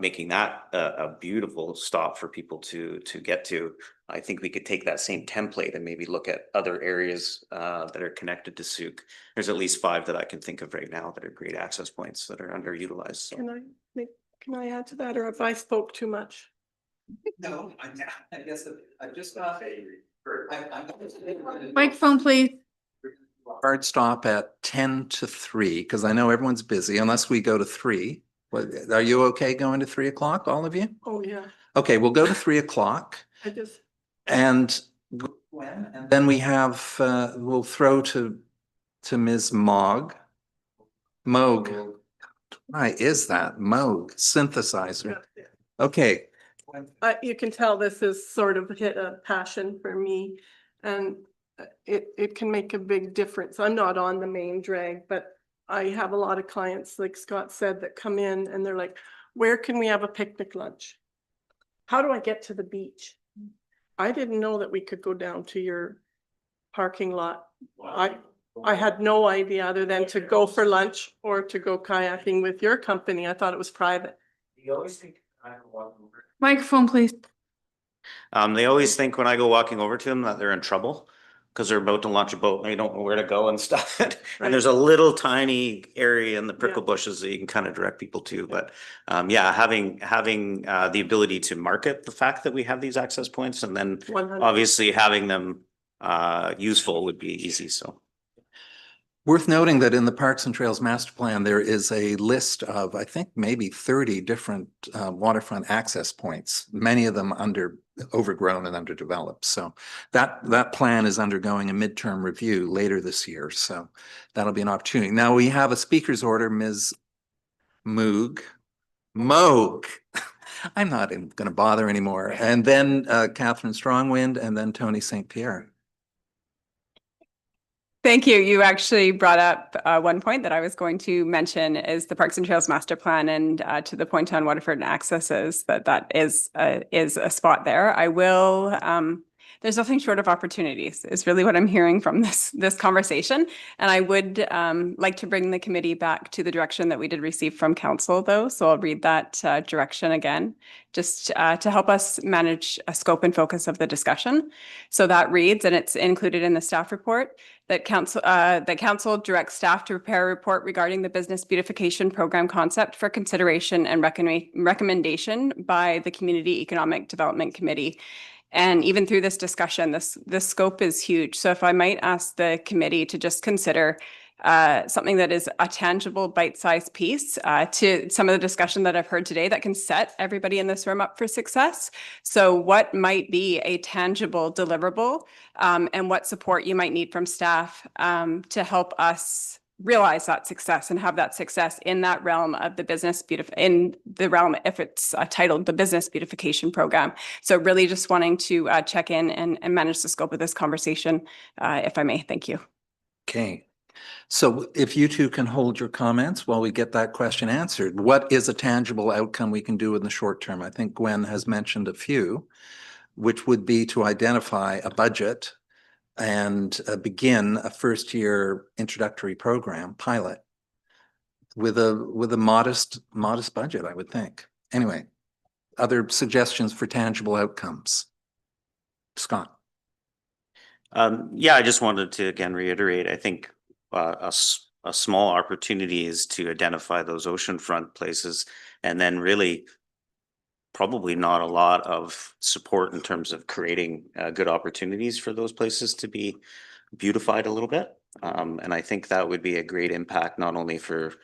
making that a beautiful stop for people to get to. I think we could take that same template and maybe look at other areas that are connected to Sooke. There's at least 5 that I can think of right now that are great access points that are underutilized. So. Can I add to that, or if I spoke too much? No, I guess I just got. Microphone, please. Hard stop at 10 to 3, because I know everyone's busy unless we go to 3. Are you okay going to 3 o'clock, all of you? Oh, yeah, Okay, we'll go to 3 o'clock I just, and then we have, we'll throw to Ms. Moog. Why is that? Moog, synthesizer. Okay, you can tell this has sort of hit a passion for me. And it can make a big difference. I'm not on the main drag, but I have a lot of clients, like Scott said, that come in and they're like, where can we have a picnic lunch? How do I get to the beach? I didn't know that we could go down to your parking lot. I had no idea other than to go for lunch or to go kayaking with your company. I thought it was private. You always think Microphone, please. They always think when I go walking over to them that they're in trouble because they're about to launch a boat and they don't know where to go and stuff. And there's a little tiny area in the prickle bushes that you can kind of direct people to. But yeah, having the ability to market the fact that we have these access points and then 100. obviously having them useful would be easy. So. worth noting that in the Parks and Trails Master Plan, there is a list of, I think, maybe 30 different waterfront access points, many of them overgrown and underdeveloped. So that plan is undergoing a midterm review later this year. So that'll be an opportunity. Now we have a speaker's order, Ms. Moog. I'm not going to bother anymore. And then Catherine Strongwind and then Tony St. Pierre. Thank you. You actually brought up one point that I was going to mention is the Parks and Trails Master Plan, and to the point on Waterford and accesses, that is a spot there. I will. There's nothing short of opportunities is really what I'm hearing from this conversation, and I would like to bring the committee back to the direction that we did receive from council, though. So I'll read that direction again, just to help us manage a scope and focus of the discussion. So that reads, and it's included in the staff report, that council directs staff to prepare a report regarding the business beautification program concept for consideration and recommendation by the Community Economic Development Committee. And even through this discussion, this scope is huge. So if I might ask the committee to just consider something that is a tangible bite-sized piece to some of the discussion that I've heard today that can set everybody in this room up for success. So what might be a tangible deliverable and what support you might need from staff to help us realize that success and have that success in that realm of the if it's titled the Business Beautification Program. So really just wanting to check in and manage the scope of this conversation, if I may. Thank you. Okay. So if you two can hold your comments while we get that question answered, what is a tangible outcome we can do in the short term? I think Gwen has mentioned a few, which would be to identify a budget and begin a first-year introductory program pilot with a modest budget, I would think. Anyway, other suggestions for tangible outcomes? Scott. Yeah, I just wanted to again reiterate, I think a small opportunity is to identify those oceanfront places and then really probably not a lot of support in terms of creating good opportunities for those places to be beautified a little bit. And I think that would be a great impact, not only for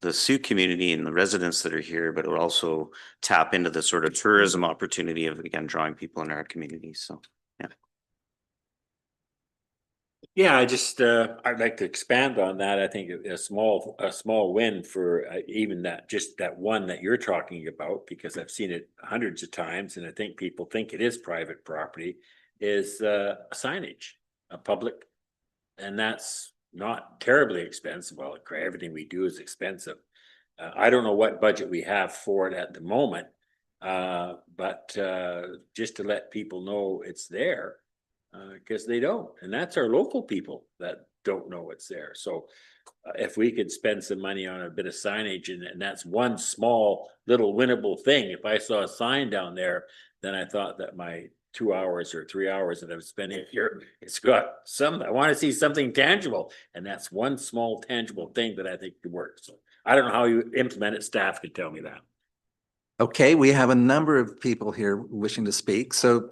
the Sooke community and the residents that are here, but it would also tap into the sort of tourism opportunity of, again, drawing people in our community. So, yeah. Yeah, I'd like to expand on that. I think a small win for even just that one that you're talking about, because I've seen it hundreds of times and I think people think it is private property, is signage, a public, and that's not terribly expensive. Well, everything we do is expensive. I don't know what budget we have for it at the moment, but just to let people know it's there. Because they don't, and that's our local people that don't know it's there. So if we could spend some money on a bit of signage, and that's one small little winnable thing. If I saw a sign down there, then I thought that my 2 hours or 3 hours that I'm spending here, it's got I want to see something tangible, and that's one small tangible thing that I think could work. So I don't know how you implement it. Staff could tell me that. Okay, we have a number of people here wishing to speak, so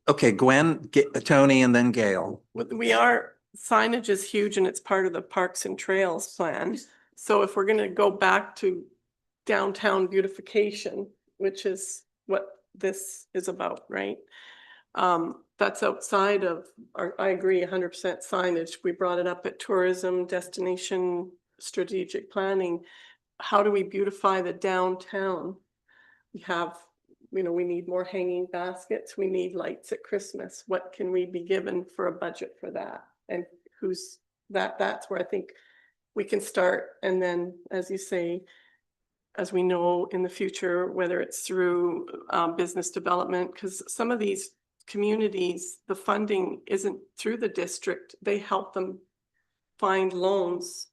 okay, Gwen, Tony, and then Gail. Signage is huge and it's part of the Parks and Trails plan. So if we're gonna go back to downtown beautification, which is what this is about, right? That's outside of, I agree 100% signage. We brought it up at tourism, destination, strategic planning. How do we beautify the downtown? We have, we need more hanging baskets. We need lights at Christmas. What can we be given for a budget for that? And who's that's where I think we can start. And then, as you say, as we know in the future, whether it's through business development, because some of these communities, the funding isn't through the district. They help them find loans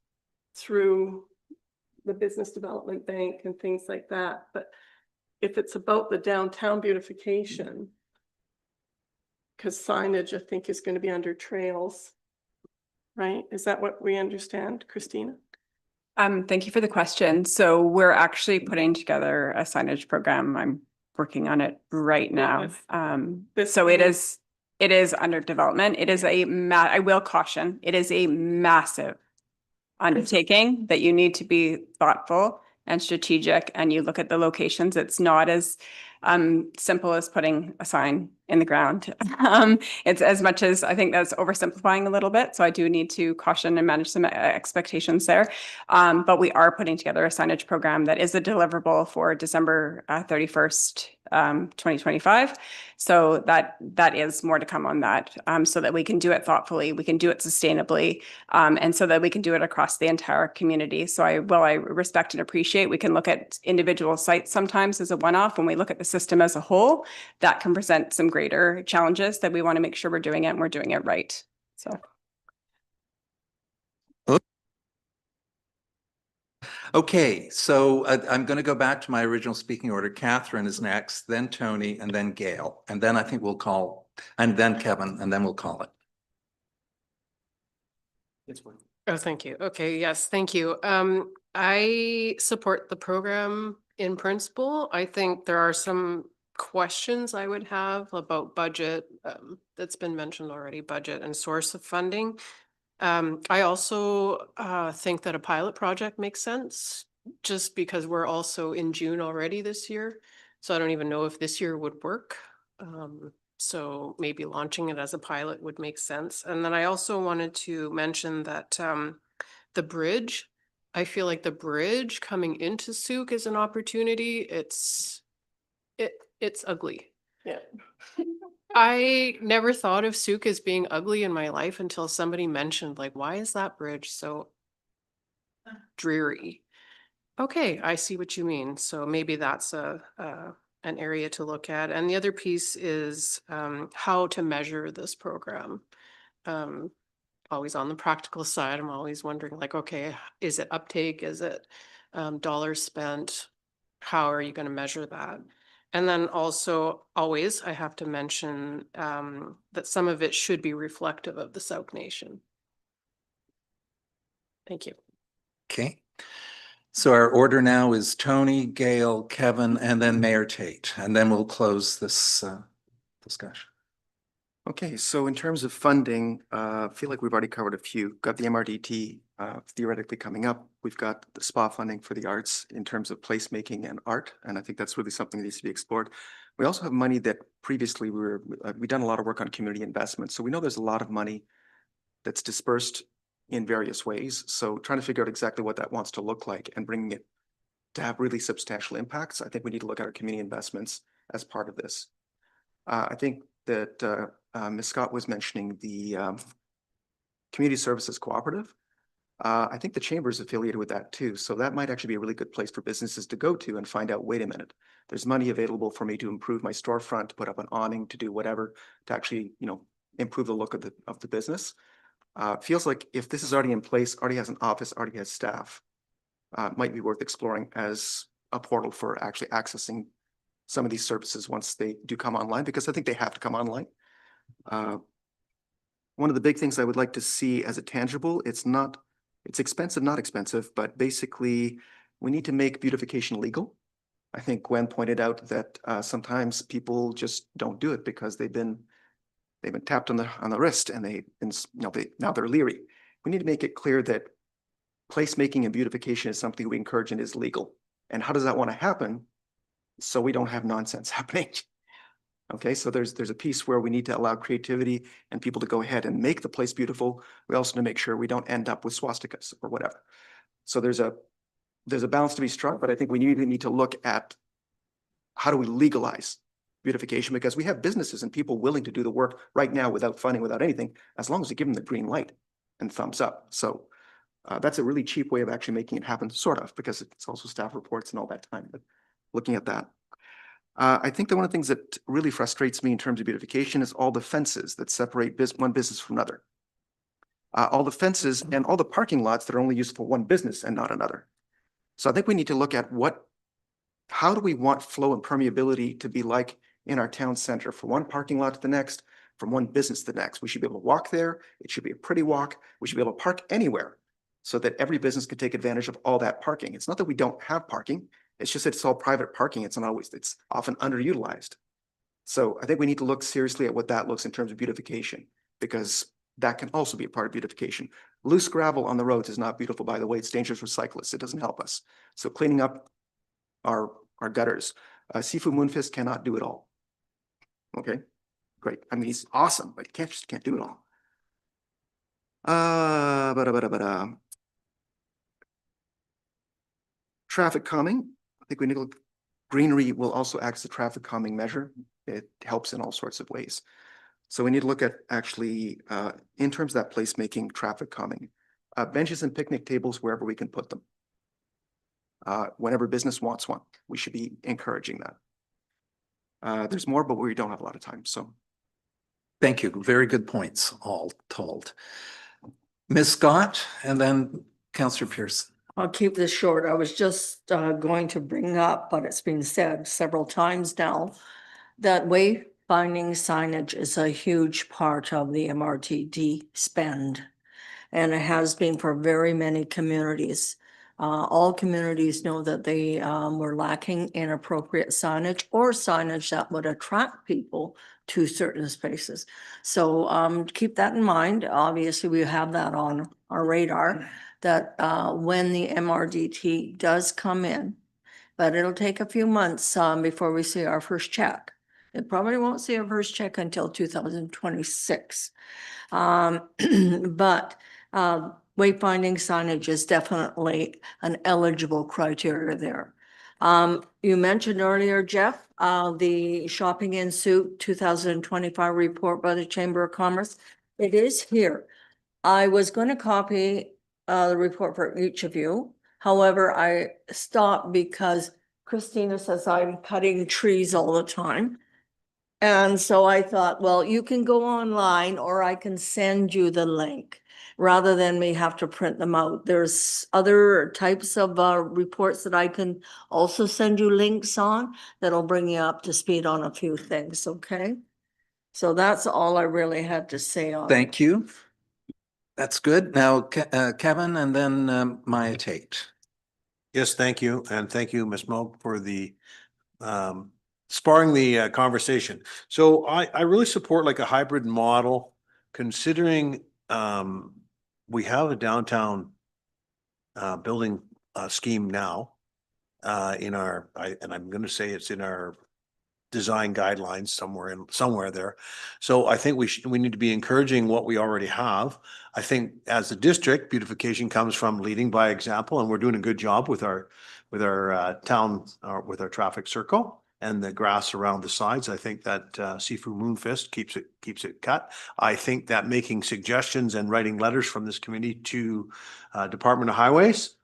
through the business development bank and things like that. But if it's about the downtown beautification, because signage, I think, is going to be under trails, right? Is that what we understand, Christina? Thank you for the question. So we're actually putting together a signage program. I'm working on it right now. So it is under development. It is I will caution, it is a massive undertaking that you need to be thoughtful and strategic, and you look at the locations. It's not as simple as putting a sign in the ground. It's as much as, I think that's oversimplifying a little bit. So I do need to caution and manage some expectations there. But we are putting together a signage program that is a deliverable for December 31st, 2025. So that is more to come on that, so that we can do it thoughtfully, we can do it sustainably, and so that we can do it across the entire community. So I respect and appreciate, we can look at individual sites sometimes as a one-off. When we look at the system as a whole, that can present some greater challenges that we want to make sure we're doing it and we're doing it right. So. Okay, so I'm going to go back to my original speaking order. Catherine is next, then Tony, and then Gail. And then I think we'll call, and then Kevin, and then we'll call it. Oh, thank you. Okay, yes, thank you. I support the program in principle. I think there are some questions I would have about budget, that's been mentioned already, budget and source of funding. I also think that a pilot project makes sense, just because we're also in June already this year. So I don't even know if this year would work. So maybe launching it as a pilot would make sense. And then I also wanted to mention that the bridge, I feel like the bridge coming into Sooke is an opportunity. It's ugly. Yeah. I never thought of Sooke as being ugly in my life until somebody mentioned, like, why is that bridge so dreary? Okay, I see what you mean. So maybe that's an area to look at. And the other piece is how to measure this program. Always on the practical side, I'm always wondering, like, okay, is it uptake? Is it dollars spent? How are you going to measure that? And then also, always, I have to mention that some of it should be reflective of the Sooke Nation. Thank you. Okay. So our order now is Tony, Gail, Kevin, and then Mayor Tate, and then we'll close this discussion. Okay, so in terms of funding, I feel like we've already covered a few. Got the MRDT theoretically coming up. We've got the SPA funding for the arts in terms of placemaking and art, and I think that's really something that needs to be explored. We also have money that previously we've done a lot of work on community investment, so we know there's a lot of money that's dispersed in various ways. So trying to figure out exactly what that wants to look like and bringing it to have really substantial impacts, I think we need to look at our community investments as part of this. I think that Ms. Scott was mentioning the Community Services Cooperative. I think the chamber is affiliated with that too. So that might actually be a really good place for businesses to go to and find out, wait a minute, there's money available for me to improve my storefront, to put up an awning, to do whatever, to actually, improve the look of the business. Feels like if this is already in place, already has an office, already has staff, might be worth exploring as a portal for actually accessing some of these services once they do come online, because I think they have to come online. One of the big things I would like to see as a tangible, it's expensive, not expensive, but basically we need to make beautification legal. I think Gwen pointed out that sometimes people just don't do it because they've been tapped on the wrist and now they're leery. We need to make it clear that placemaking and beautification is something we encourage and is legal. And how does that want to happen? So we don't have nonsense happening. Okay, so there's a piece where we need to allow creativity and people to go ahead and make the place beautiful. We also need to make sure we don't end up with swastikas or whatever. So there's a balance to be struck, but I think we need to look at how do we legalize beautification, because we have businesses and people willing to do the work right now without funding, without anything, as long as we give them the green light and thumbs up. So that's a really cheap way of actually making it happen, sort of, because it's also staff reports and all that time, but looking at that. I think that one of the things that really frustrates me in terms of beautification is all the fences that separate one business from another. All the fences and all the parking lots that are only used for one business and not another. So I think we need to look at how do we want flow and permeability to be like in our town center, from one parking lot to the next, from one business to the next. We should be able to walk there. It should be a pretty walk. We should be able to park anywhere so that every business can take advantage of all that parking. It's not that we don't have parking. It's just that it's all private parking. It's often underutilized. So I think we need to look seriously at what that looks in terms of beautification, because that can also be a part of beautification. Loose gravel on the roads is not beautiful, by the way. It's dangerous for cyclists. It doesn't help us. So cleaning up our gutters. Seafood Moonfist cannot do it all. Okay, great. I mean, he's awesome, but he can't do it all. Traffic calming. I think we need to look. Greenery will also act as a traffic calming measure. It helps in all sorts of ways. So we need to look at actually, in terms of that placemaking, traffic calming, benches and picnic tables wherever we can put them. Whenever business wants one, we should be encouraging that. There's more, but we don't have a lot of time, so. Thank you. Very good points, all told. Ms. Scott, and then Councillor Pearson. I'll keep this short. I was just going to bring up, but it's been said several times now, that wayfinding signage is a huge part of the MRTD spend. And it has been for very many communities. All communities know that they were lacking inappropriate signage or signage that would attract people to certain spaces. So keep that in mind. Obviously, we have that on our radar, that when the MRDT does come in, but it'll take a few months before we see our first check. It probably won't see our first check until 2026. But wayfinding signage is definitely an eligible criteria there. You mentioned earlier, Jeff, the Shopping in Sooke 2025 report by the Chamber of Commerce. It is here. I was going to copy the report for each of you. However, I stopped because Christina says I'm cutting trees all the time. And so I thought, well, you can go online or I can send you the link rather than me have to print them out. There's other types of reports that I can also send you links on that'll bring you up to speed on a few things, okay? So that's all I really had to say on it. Thank you. That's good. Now, Kevin, and then Maya Tate. Yes, thank you. And thank you, Ms. Moog, for the sparring the conversation. So I really support like a hybrid model, considering we have a downtown building scheme now in our, and I'm going to say it's in our design guidelines somewhere there. So I think we need to be encouraging what we already have. I think as a district, beautification comes from leading by example, and we're doing a good job with our town, with our traffic circle and the grass around the sides. I think that Seafood Moonfist keeps it cut. I think that making suggestions and writing letters from this committee to Department of Highways,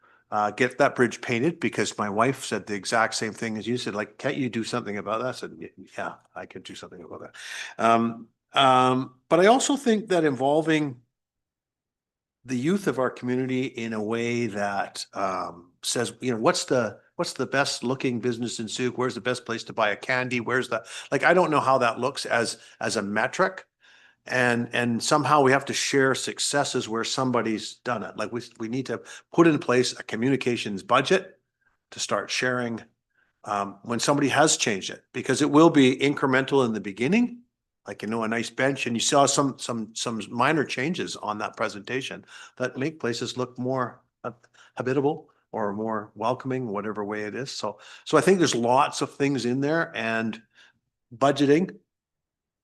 get that bridge painted, because my wife said the exact same thing as you said, like, can't you do something about that? I said, yeah, I could do something about that. But I also think that involving the youth of our community in a way that says, you know, what's the best looking business in Sooke? Where's the best place to buy a candy? Where's the, like, I don't know how that looks as a metric. And somehow we have to share successes where somebody's done it. Like we need to put in place a communications budget to start sharing when somebody has changed it, because it will be incremental in the beginning, like, you know, a nice bench, and you saw some minor changes on that presentation that make places look more habitable or more welcoming, whatever way it is. So I think there's lots of things in there, and budgeting,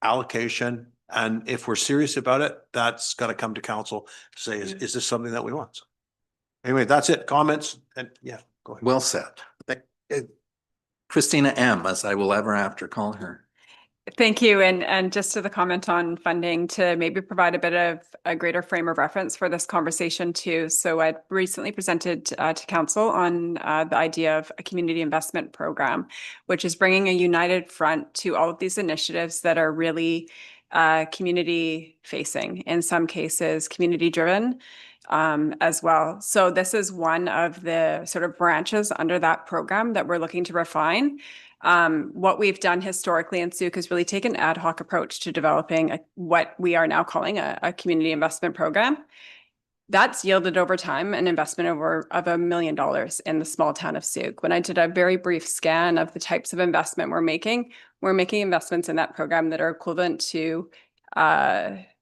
allocation, and if we're serious about it, that's got to come to council to say, is this something that we want? So anyway, that's it. Comments? And yeah, go ahead. Well said. Christina M., as I will ever after call her. Thank you. And just to the comment on funding, to maybe provide a bit of a greater frame of reference for this conversation too. So I recently presented to council on the idea of a community investment program, which is bringing a united front to all of these initiatives that are really community facing, in some cases, community driven as well. So this is one of the sort of branches under that program that we're looking to refine. What we've done historically in Sooke is really take an ad hoc approach to developing what we are now calling a community investment program. That's yielded over time an investment of $1 million in the small town of Sooke. When I did a very brief scan of the types of investment we're making investments in that program that are equivalent to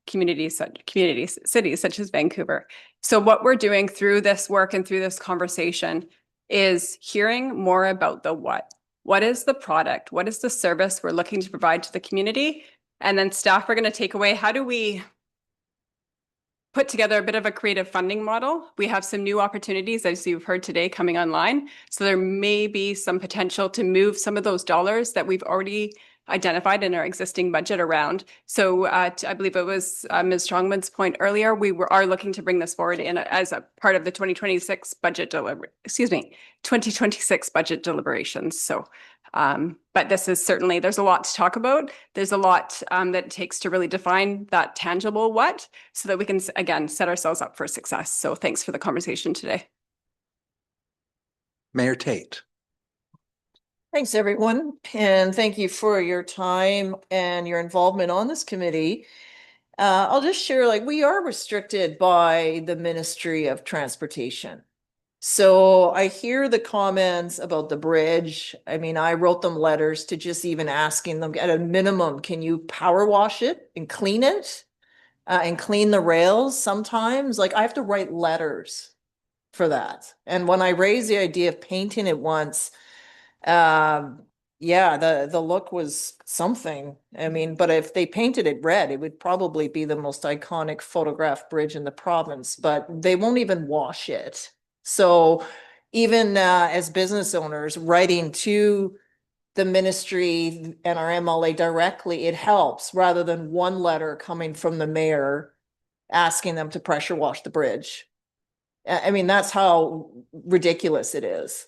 cities such as Vancouver. So what we're doing through this work and through this conversation is hearing more about the what. What is the product? What is the service we're looking to provide to the community? And then staff are going to take away, how do we put together a bit of a creative funding model? We have some new opportunities, as you've heard today, coming online. So there may be some potential to move some of those dollars that we've already identified in our existing budget around. So I believe it was Ms. Strongman's point earlier, we are looking to bring this forward as a part of the 2026 budget 2026 budget deliberations. So, but this is certainly, there's a lot to talk about. There's a lot that it takes to really define that tangible what, so that we can, again, set ourselves up for success. So thanks for the conversation today. Mayor Tate. Thanks, everyone, and thank you for your time and your involvement on this committee. I'll just share, like, we are restricted by the Ministry of Transportation. So I hear the comments about the bridge. I mean, I wrote them letters to just even asking them, at a minimum, can you power wash it and clean it? And clean the rails sometimes? Like, I have to write letters for that. And when I raised the idea of painting it once, yeah, the look was something. I mean, but if they painted it red, it would probably be the most iconic photographed bridge in the province, but they won't even wash it. So even as business owners, writing to the ministry and our MLA directly, it helps, rather than one letter coming from the mayor asking them to pressure wash the bridge. I mean, that's how ridiculous it is.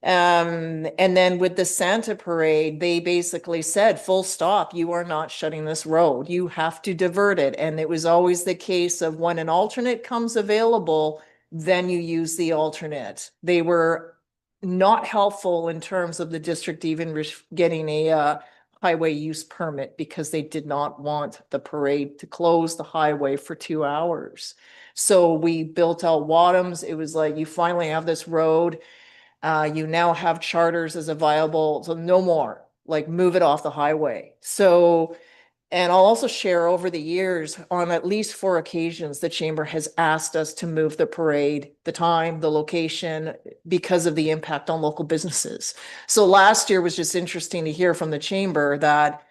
And then with the Santa parade, they basically said, full stop, you are not shutting this road. You have to divert it. And it was always the case of when an alternate comes available, then you use the alternate. They were not helpful in terms of the district even getting a highway use permit, because they did not want the parade to close the highway for 2 hours. So we built out Wadhams. It was like, you finally have this road. You now have charters as a viable, so no more, like, move it off the highway. So, and I'll also share, over the years, on at least 4 occasions, the chamber has asked us to move the parade, the time, the location, because of the impact on local businesses. So last year was just interesting to hear from the chamber that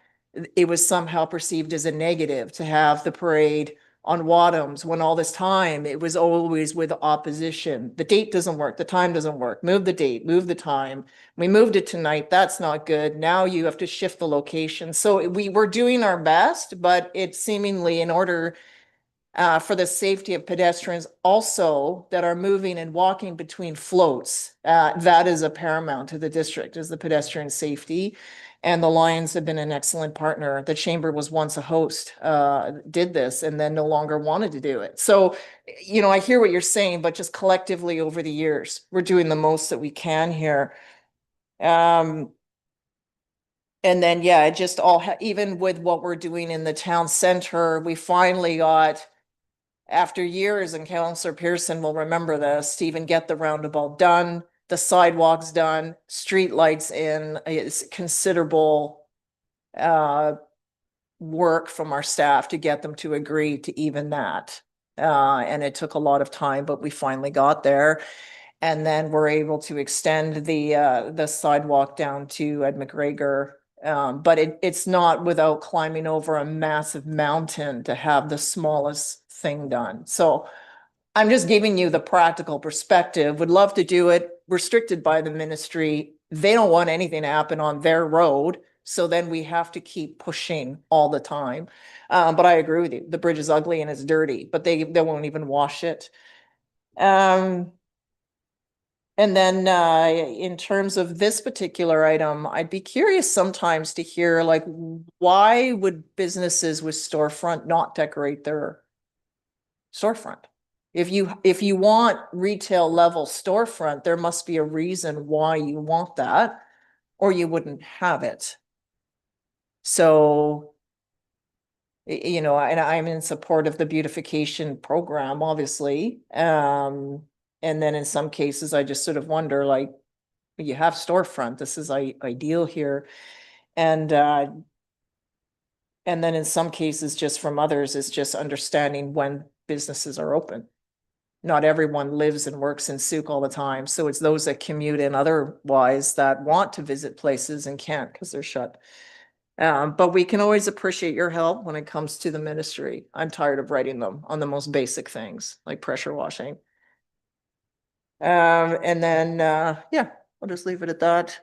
it was somehow perceived as a negative to have the parade on Wadhams, when all this time it was always with opposition. The date doesn't work, the time doesn't work, move the date, move the time. We moved it tonight, that's not good. Now you have to shift the location. So we were doing our best, but it seemingly, in order for the safety of pedestrians also that are moving and walking between floats, that is a paramount to the district, is the pedestrian safety. And the Lions have been an excellent partner. The chamber was once a host, did this, and then no longer wanted to do it. So, you know, I hear what you're saying, but just collectively over the years, we're doing the most that we can here. And then, yeah, it just all, even with what we're doing in the town center, we finally got, after years, and Councillor Pearson will remember this, to even get the roundabout done. the sidewalks done, street lights in, it's considerable work from our staff to get them to agree to even that. And it took a lot of time, but we finally got there. And then we're able to extend the sidewalk down to Ed McGregor. But it's not without climbing over a massive mountain to have the smallest thing done. So I'm just giving you the practical perspective. Would love to do it, restricted by the ministry. They don't want anything to happen on their road. So then we have to keep pushing all the time. But I agree with you. The bridge is ugly and it's dirty, but they won't even wash it. And then in terms of this particular item, I'd be curious sometimes to hear, like, why would businesses with storefront not decorate their storefront? If you want retail level storefront, there must be a reason why you want that, or you wouldn't have it. So, you know, and I'm in support of the beautification program, obviously. And then in some cases, I just sort of wonder, like, you have storefront, this is ideal here. And then in some cases, just from others, it's just understanding when businesses are open. Not everyone lives and works in Sooke all the time. So it's those that commute in otherwise that want to visit places and can't because they're shut. But we can always appreciate your help when it comes to the ministry. I'm tired of writing them on the most basic things like pressure washing. And then, yeah, I'll just leave it at that.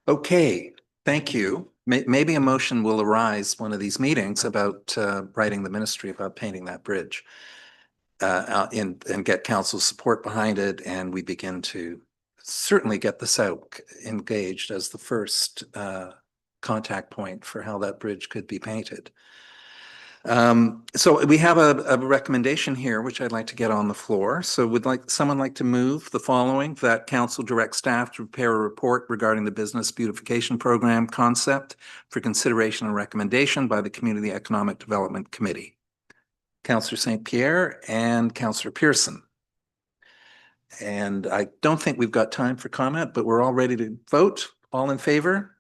Okay, thank you. Maybe a motion will arise one of these meetings about writing the ministry about painting that bridge. And get council support behind it, and we begin to certainly get the Sooke engaged as the first contact point for how that bridge could be painted. So we have a recommendation here, which I'd like to get on the floor. So would someone like to move the following: that council direct staff to prepare a report regarding the business beautification program concept for consideration and recommendation by the Community Economic Development Committee. Councillor St. Pierre and Councillor Pearson. And I don't think we've got time for comment, but we're all ready to vote. All in favor?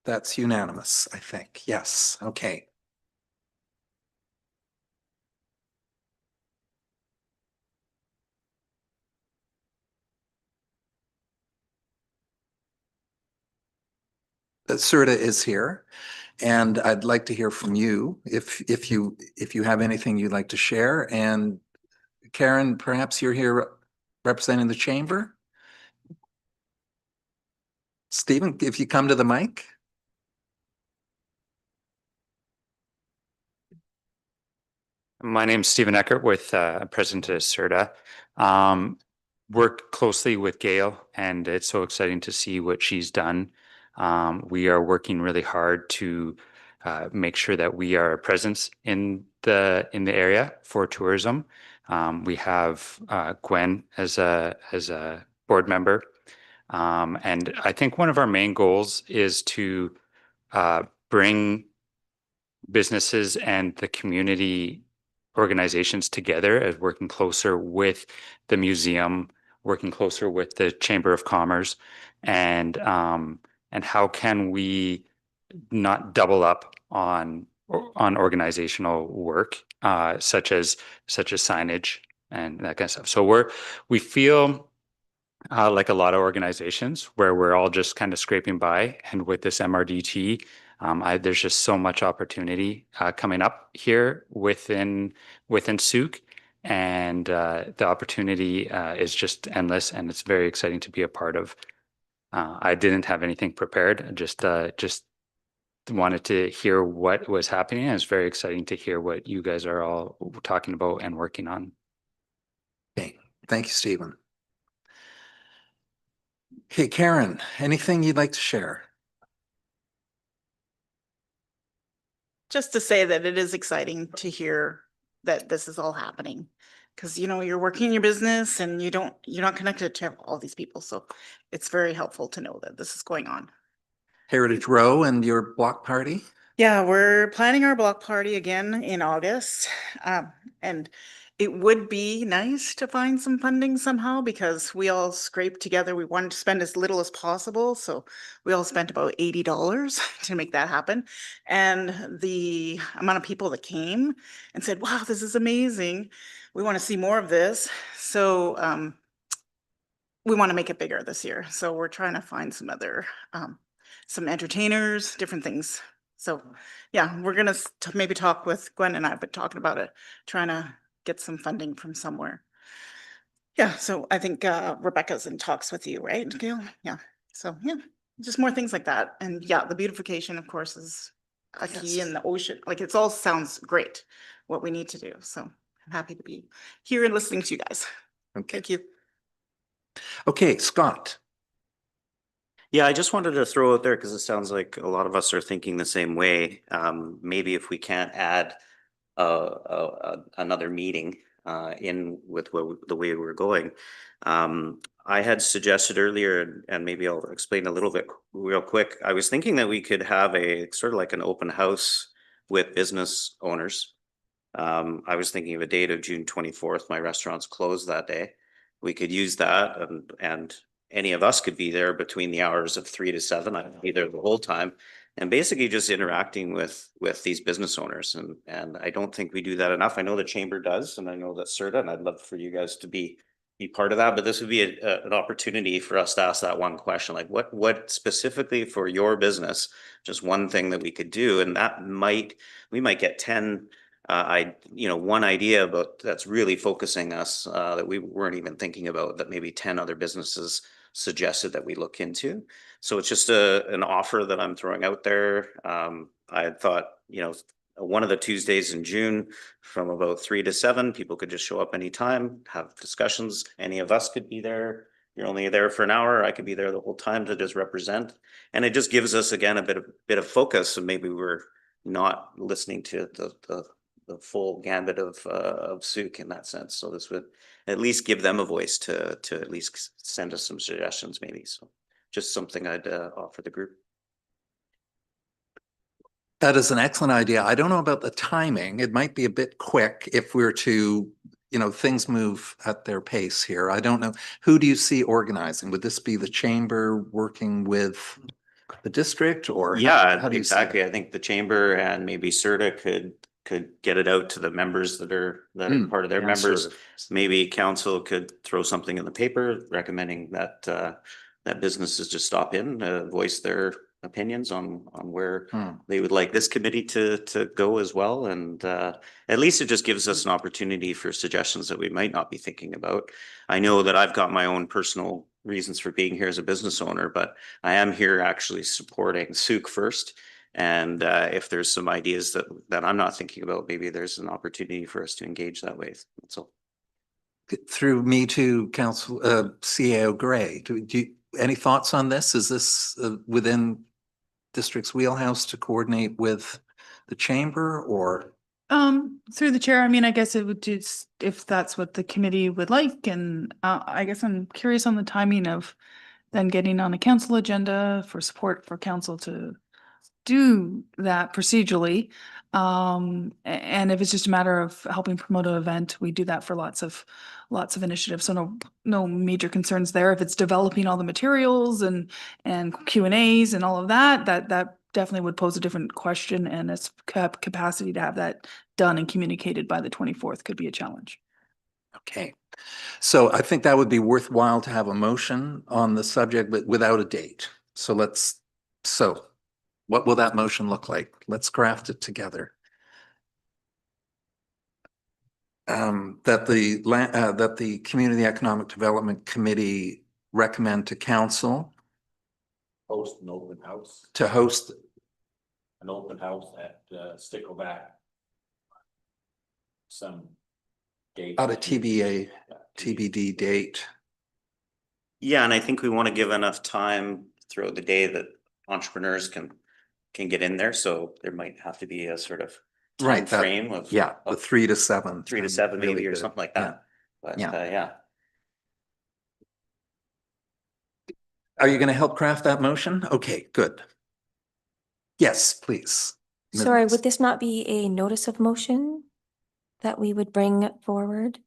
That's unanimous, I think. Yes, okay. Serta is here, and I'd like to hear from you if you have anything you'd like to share. And Karen, perhaps you're here representing the chamber. Stephen, if you come to the mic. My name's Stephen Eckert with President of Serta. Work closely with Gail, and it's so exciting to see what she's done. We are working really hard to make sure that we are a presence in the area for tourism. We have Gwen as a board member, and I think one of our main goals is to bring businesses and the community organizations together as working closer with the museum, working closer with the Chamber of Commerce, and how can we not double up on organizational work such as signage and that kind of stuff. So we feel like a lot of organizations where we're all just kind of scraping by, and with this MRDT, there's just so much opportunity coming up here within Sooke, and the opportunity is just endless, and it's very exciting to be a part of. I didn't have anything prepared. I just wanted to hear what was happening. And it's very exciting to hear what you guys are all talking about and working on. Okay, thank you, Stephen. Okay, Karen, anything you'd like to share? Just to say that it is exciting to hear that this is all happening, because you're working your business and you're not connected to all these people, so it's very helpful to know that this is going on. Heritage Row and your block party? Yeah, we're planning our block party again in August, and it would be nice to find some funding somehow because we all scraped together. We wanted to spend as little as possible. So we all spent about $80 to make that happen. And the amount of people that came and said, wow, this is amazing. We want to see more of this. So we want to make it bigger this year. So we're trying to find some other, some entertainers, different things. So yeah, we're going to maybe talk with Gwen, and I've been talking about it, trying to get some funding from somewhere. Yeah, so I think Rebecca's in talks with you, right, Gail? Yeah, so yeah, just more things like that. And yeah, the beautification, of course, is a key in the ocean. Like it's all sounds great, what we need to do. So I'm happy to be here and listening to you guys. Okay. Thank you. Okay, Scott. Yeah, I just wanted to throw out there because it sounds like a lot of us are thinking the same way. Maybe if we can't add another meeting in with the way we're going. I had suggested earlier, and maybe I'll explain a little bit real quick. I was thinking that we could have a sort of like an open house with business owners. I was thinking of a date of June 24th. My restaurant's closed that day. We could use that, and any of us could be there between the hours of 3 to 7. I could be there the whole time, and basically just interacting with these business owners. And I don't think we do that enough. I know the chamber does, and I know that CERTA, and I'd love for you guys to be part of that. But this would be an opportunity for us to ask that one question, like what specifically for your business, just one thing that we could do, and that we might get 10. One idea about that's really focusing us that we weren't even thinking about, that maybe 10 other businesses suggested that we look into. So it's just an offer that I'm throwing out there. I had thought, one of the Tuesdays in June from about 3 to 7, people could just show up anytime, have discussions. Any of us could be there. You're only there for an hour. I could be there the whole time to just represent. And it just gives us, again, a bit of focus. And maybe we're not listening to the full gambit of Sooke in that sense. So this would at least give them a voice to at least send us some suggestions maybe. So just something I'd offer the group. That is an excellent idea. I don't know about the timing. It might be a bit quick if we're to, things move at their pace here. I don't know. Who do you see organizing? Would this be the chamber working with the district, or Yeah, how do you see exactly. it? I think the chamber and maybe CERTA could get it out to the members that are part of their Yeah, members. sort of. Maybe council could throw something in the paper recommending that that businesses just stop in, voice their opinions on where they would like this committee to go as well. And at least it just gives us an opportunity for suggestions that we might not be thinking about. I know that I've got my own personal reasons for being here as a business owner, but I am here actually supporting Sooke first. And if there's some ideas that I'm not thinking about, maybe there's an opportunity for us to engage that way. So Through me to Council CAO Gray, do you any thoughts on this? Is this within district's wheelhouse to coordinate with the chamber, or? Through the chair, I mean, I guess it would just, if that's what the committee would like, and I guess I'm curious on the timing of then getting on a council agenda for support for council to do that procedurally. And if it's just a matter of helping promote an event, we do that for lots of initiatives. So no major concerns there. If it's developing all the materials and Q&As and all of that, that definitely would pose a different question, and its capacity to have that done and communicated by the 24th could be a challenge. Okay. So I think that would be worthwhile to have a motion on the subject, but without a date. So what will that motion look like? Let's craft it together. That the Community Economic Development Committee recommend to council Host an open house. to host An open house at Stickleback. Some date. out a TBD date. yeah, and I think we want to give enough time throughout the day that entrepreneurs can get in there. So there might have to be a sort of time frame of the 3 to 7. 3 to 7 really maybe, or good. something like that. But Yeah. Are you going to help craft that motion? Okay, good. Yes, please. Sorry, would this not be a notice of motion? that we would bring forward?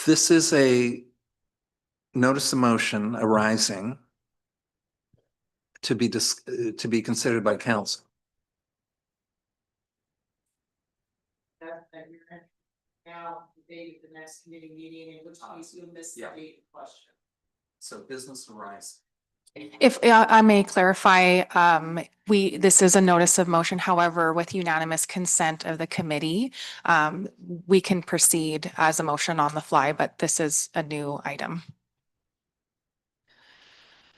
This is a notice of motion arising to be considered by council. Now, the date of the next committee meeting, in which case you'll miss the Yeah. date question. So business arising. If I may clarify, this is a notice of motion. However, with unanimous consent of the committee, we can proceed as a motion on the fly, but this is a new item.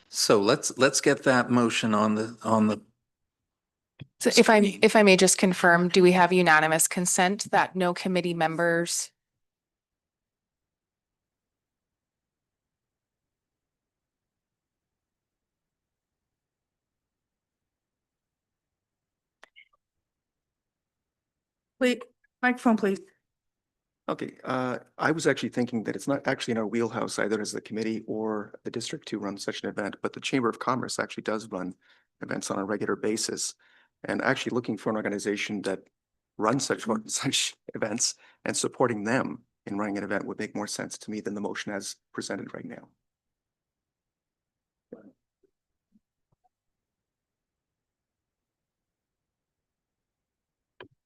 So let's get that motion on the. So if I may just confirm, do we have unanimous consent that no committee members? Wait, microphone, please. Okay, I was actually thinking that it's not actually in our wheelhouse either as the committee or the district to run such an event, but the Chamber of Commerce actually does run events on a regular basis. And actually looking for an organization that runs such events and supporting them in running an event would make more sense to me than the motion as presented right now.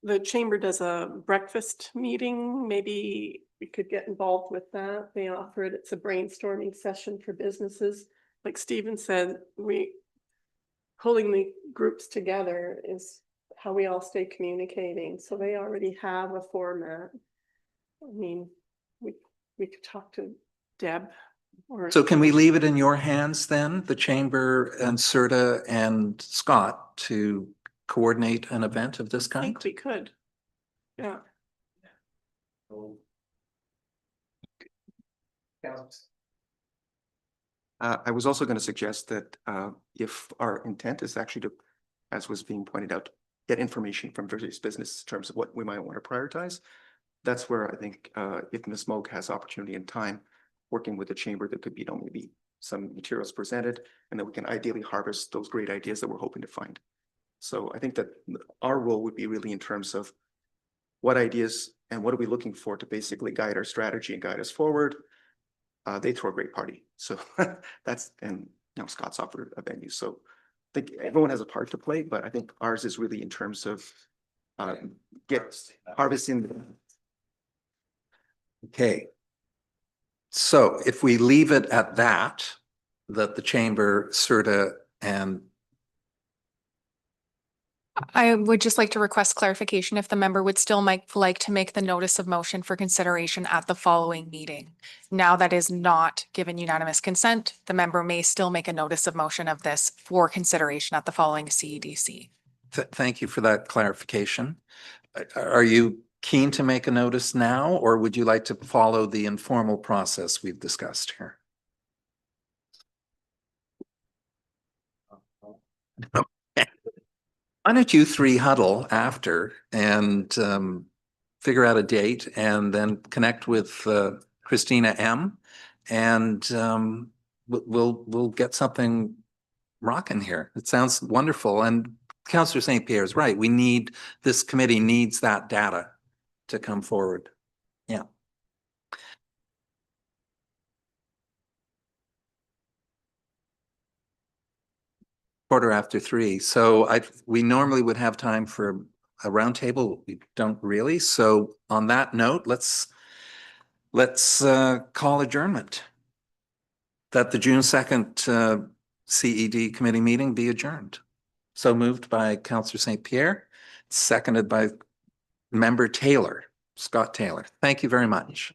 The chamber does a breakfast meeting. Maybe we could get involved with that. They offer it. It's a brainstorming session for businesses. Like Stephen said, pulling the groups together is how we all stay communicating. So they already have a format. I mean, we could talk to Deb or. So can we leave it in your hands then, the chamber and Serta and Scott, to coordinate an event of this I think kind? we could. Yeah. I was also going to suggest that if our intent is actually to, as was being pointed out, get information from various businesses in terms of what we might want to prioritize, that's where I think if Ms. Moog has opportunity and time working with the chamber, there could be maybe some materials presented, and then we can ideally harvest those great ideas that we're hoping to find. So I think that our role would be really in terms of what ideas and what are we looking for to basically guide our strategy and guide us forward. They throw a great party. So that's, and Scott's offered a venue. So I think everyone has a part to play, but I think ours is really in terms of harvesting. Okay. So if we leave it at that the chamber, Serta, and I would just like to request clarification if the member would still like to make the notice of motion for consideration at the following meeting. Now that is not given unanimous consent, the member may still make a notice of motion of this for consideration at the following CEDC. thank you for that clarification. Are you keen to make a notice now, or would you like to follow the informal process we've discussed here? Why don't you three huddle after and figure out a date and then connect with Christina M. and we'll get something rocking here. It sounds wonderful. And Councillor St. Pierre is right. This committee needs that data to come forward. Yeah. Quarter after 3. So we normally would have time for a roundtable. We don't really. So on that note, let's call adjournment. That the June 2nd CED committee meeting be adjourned. So moved by Councillor St. Pierre, seconded by Member Taylor, Scott Taylor. Thank you very much.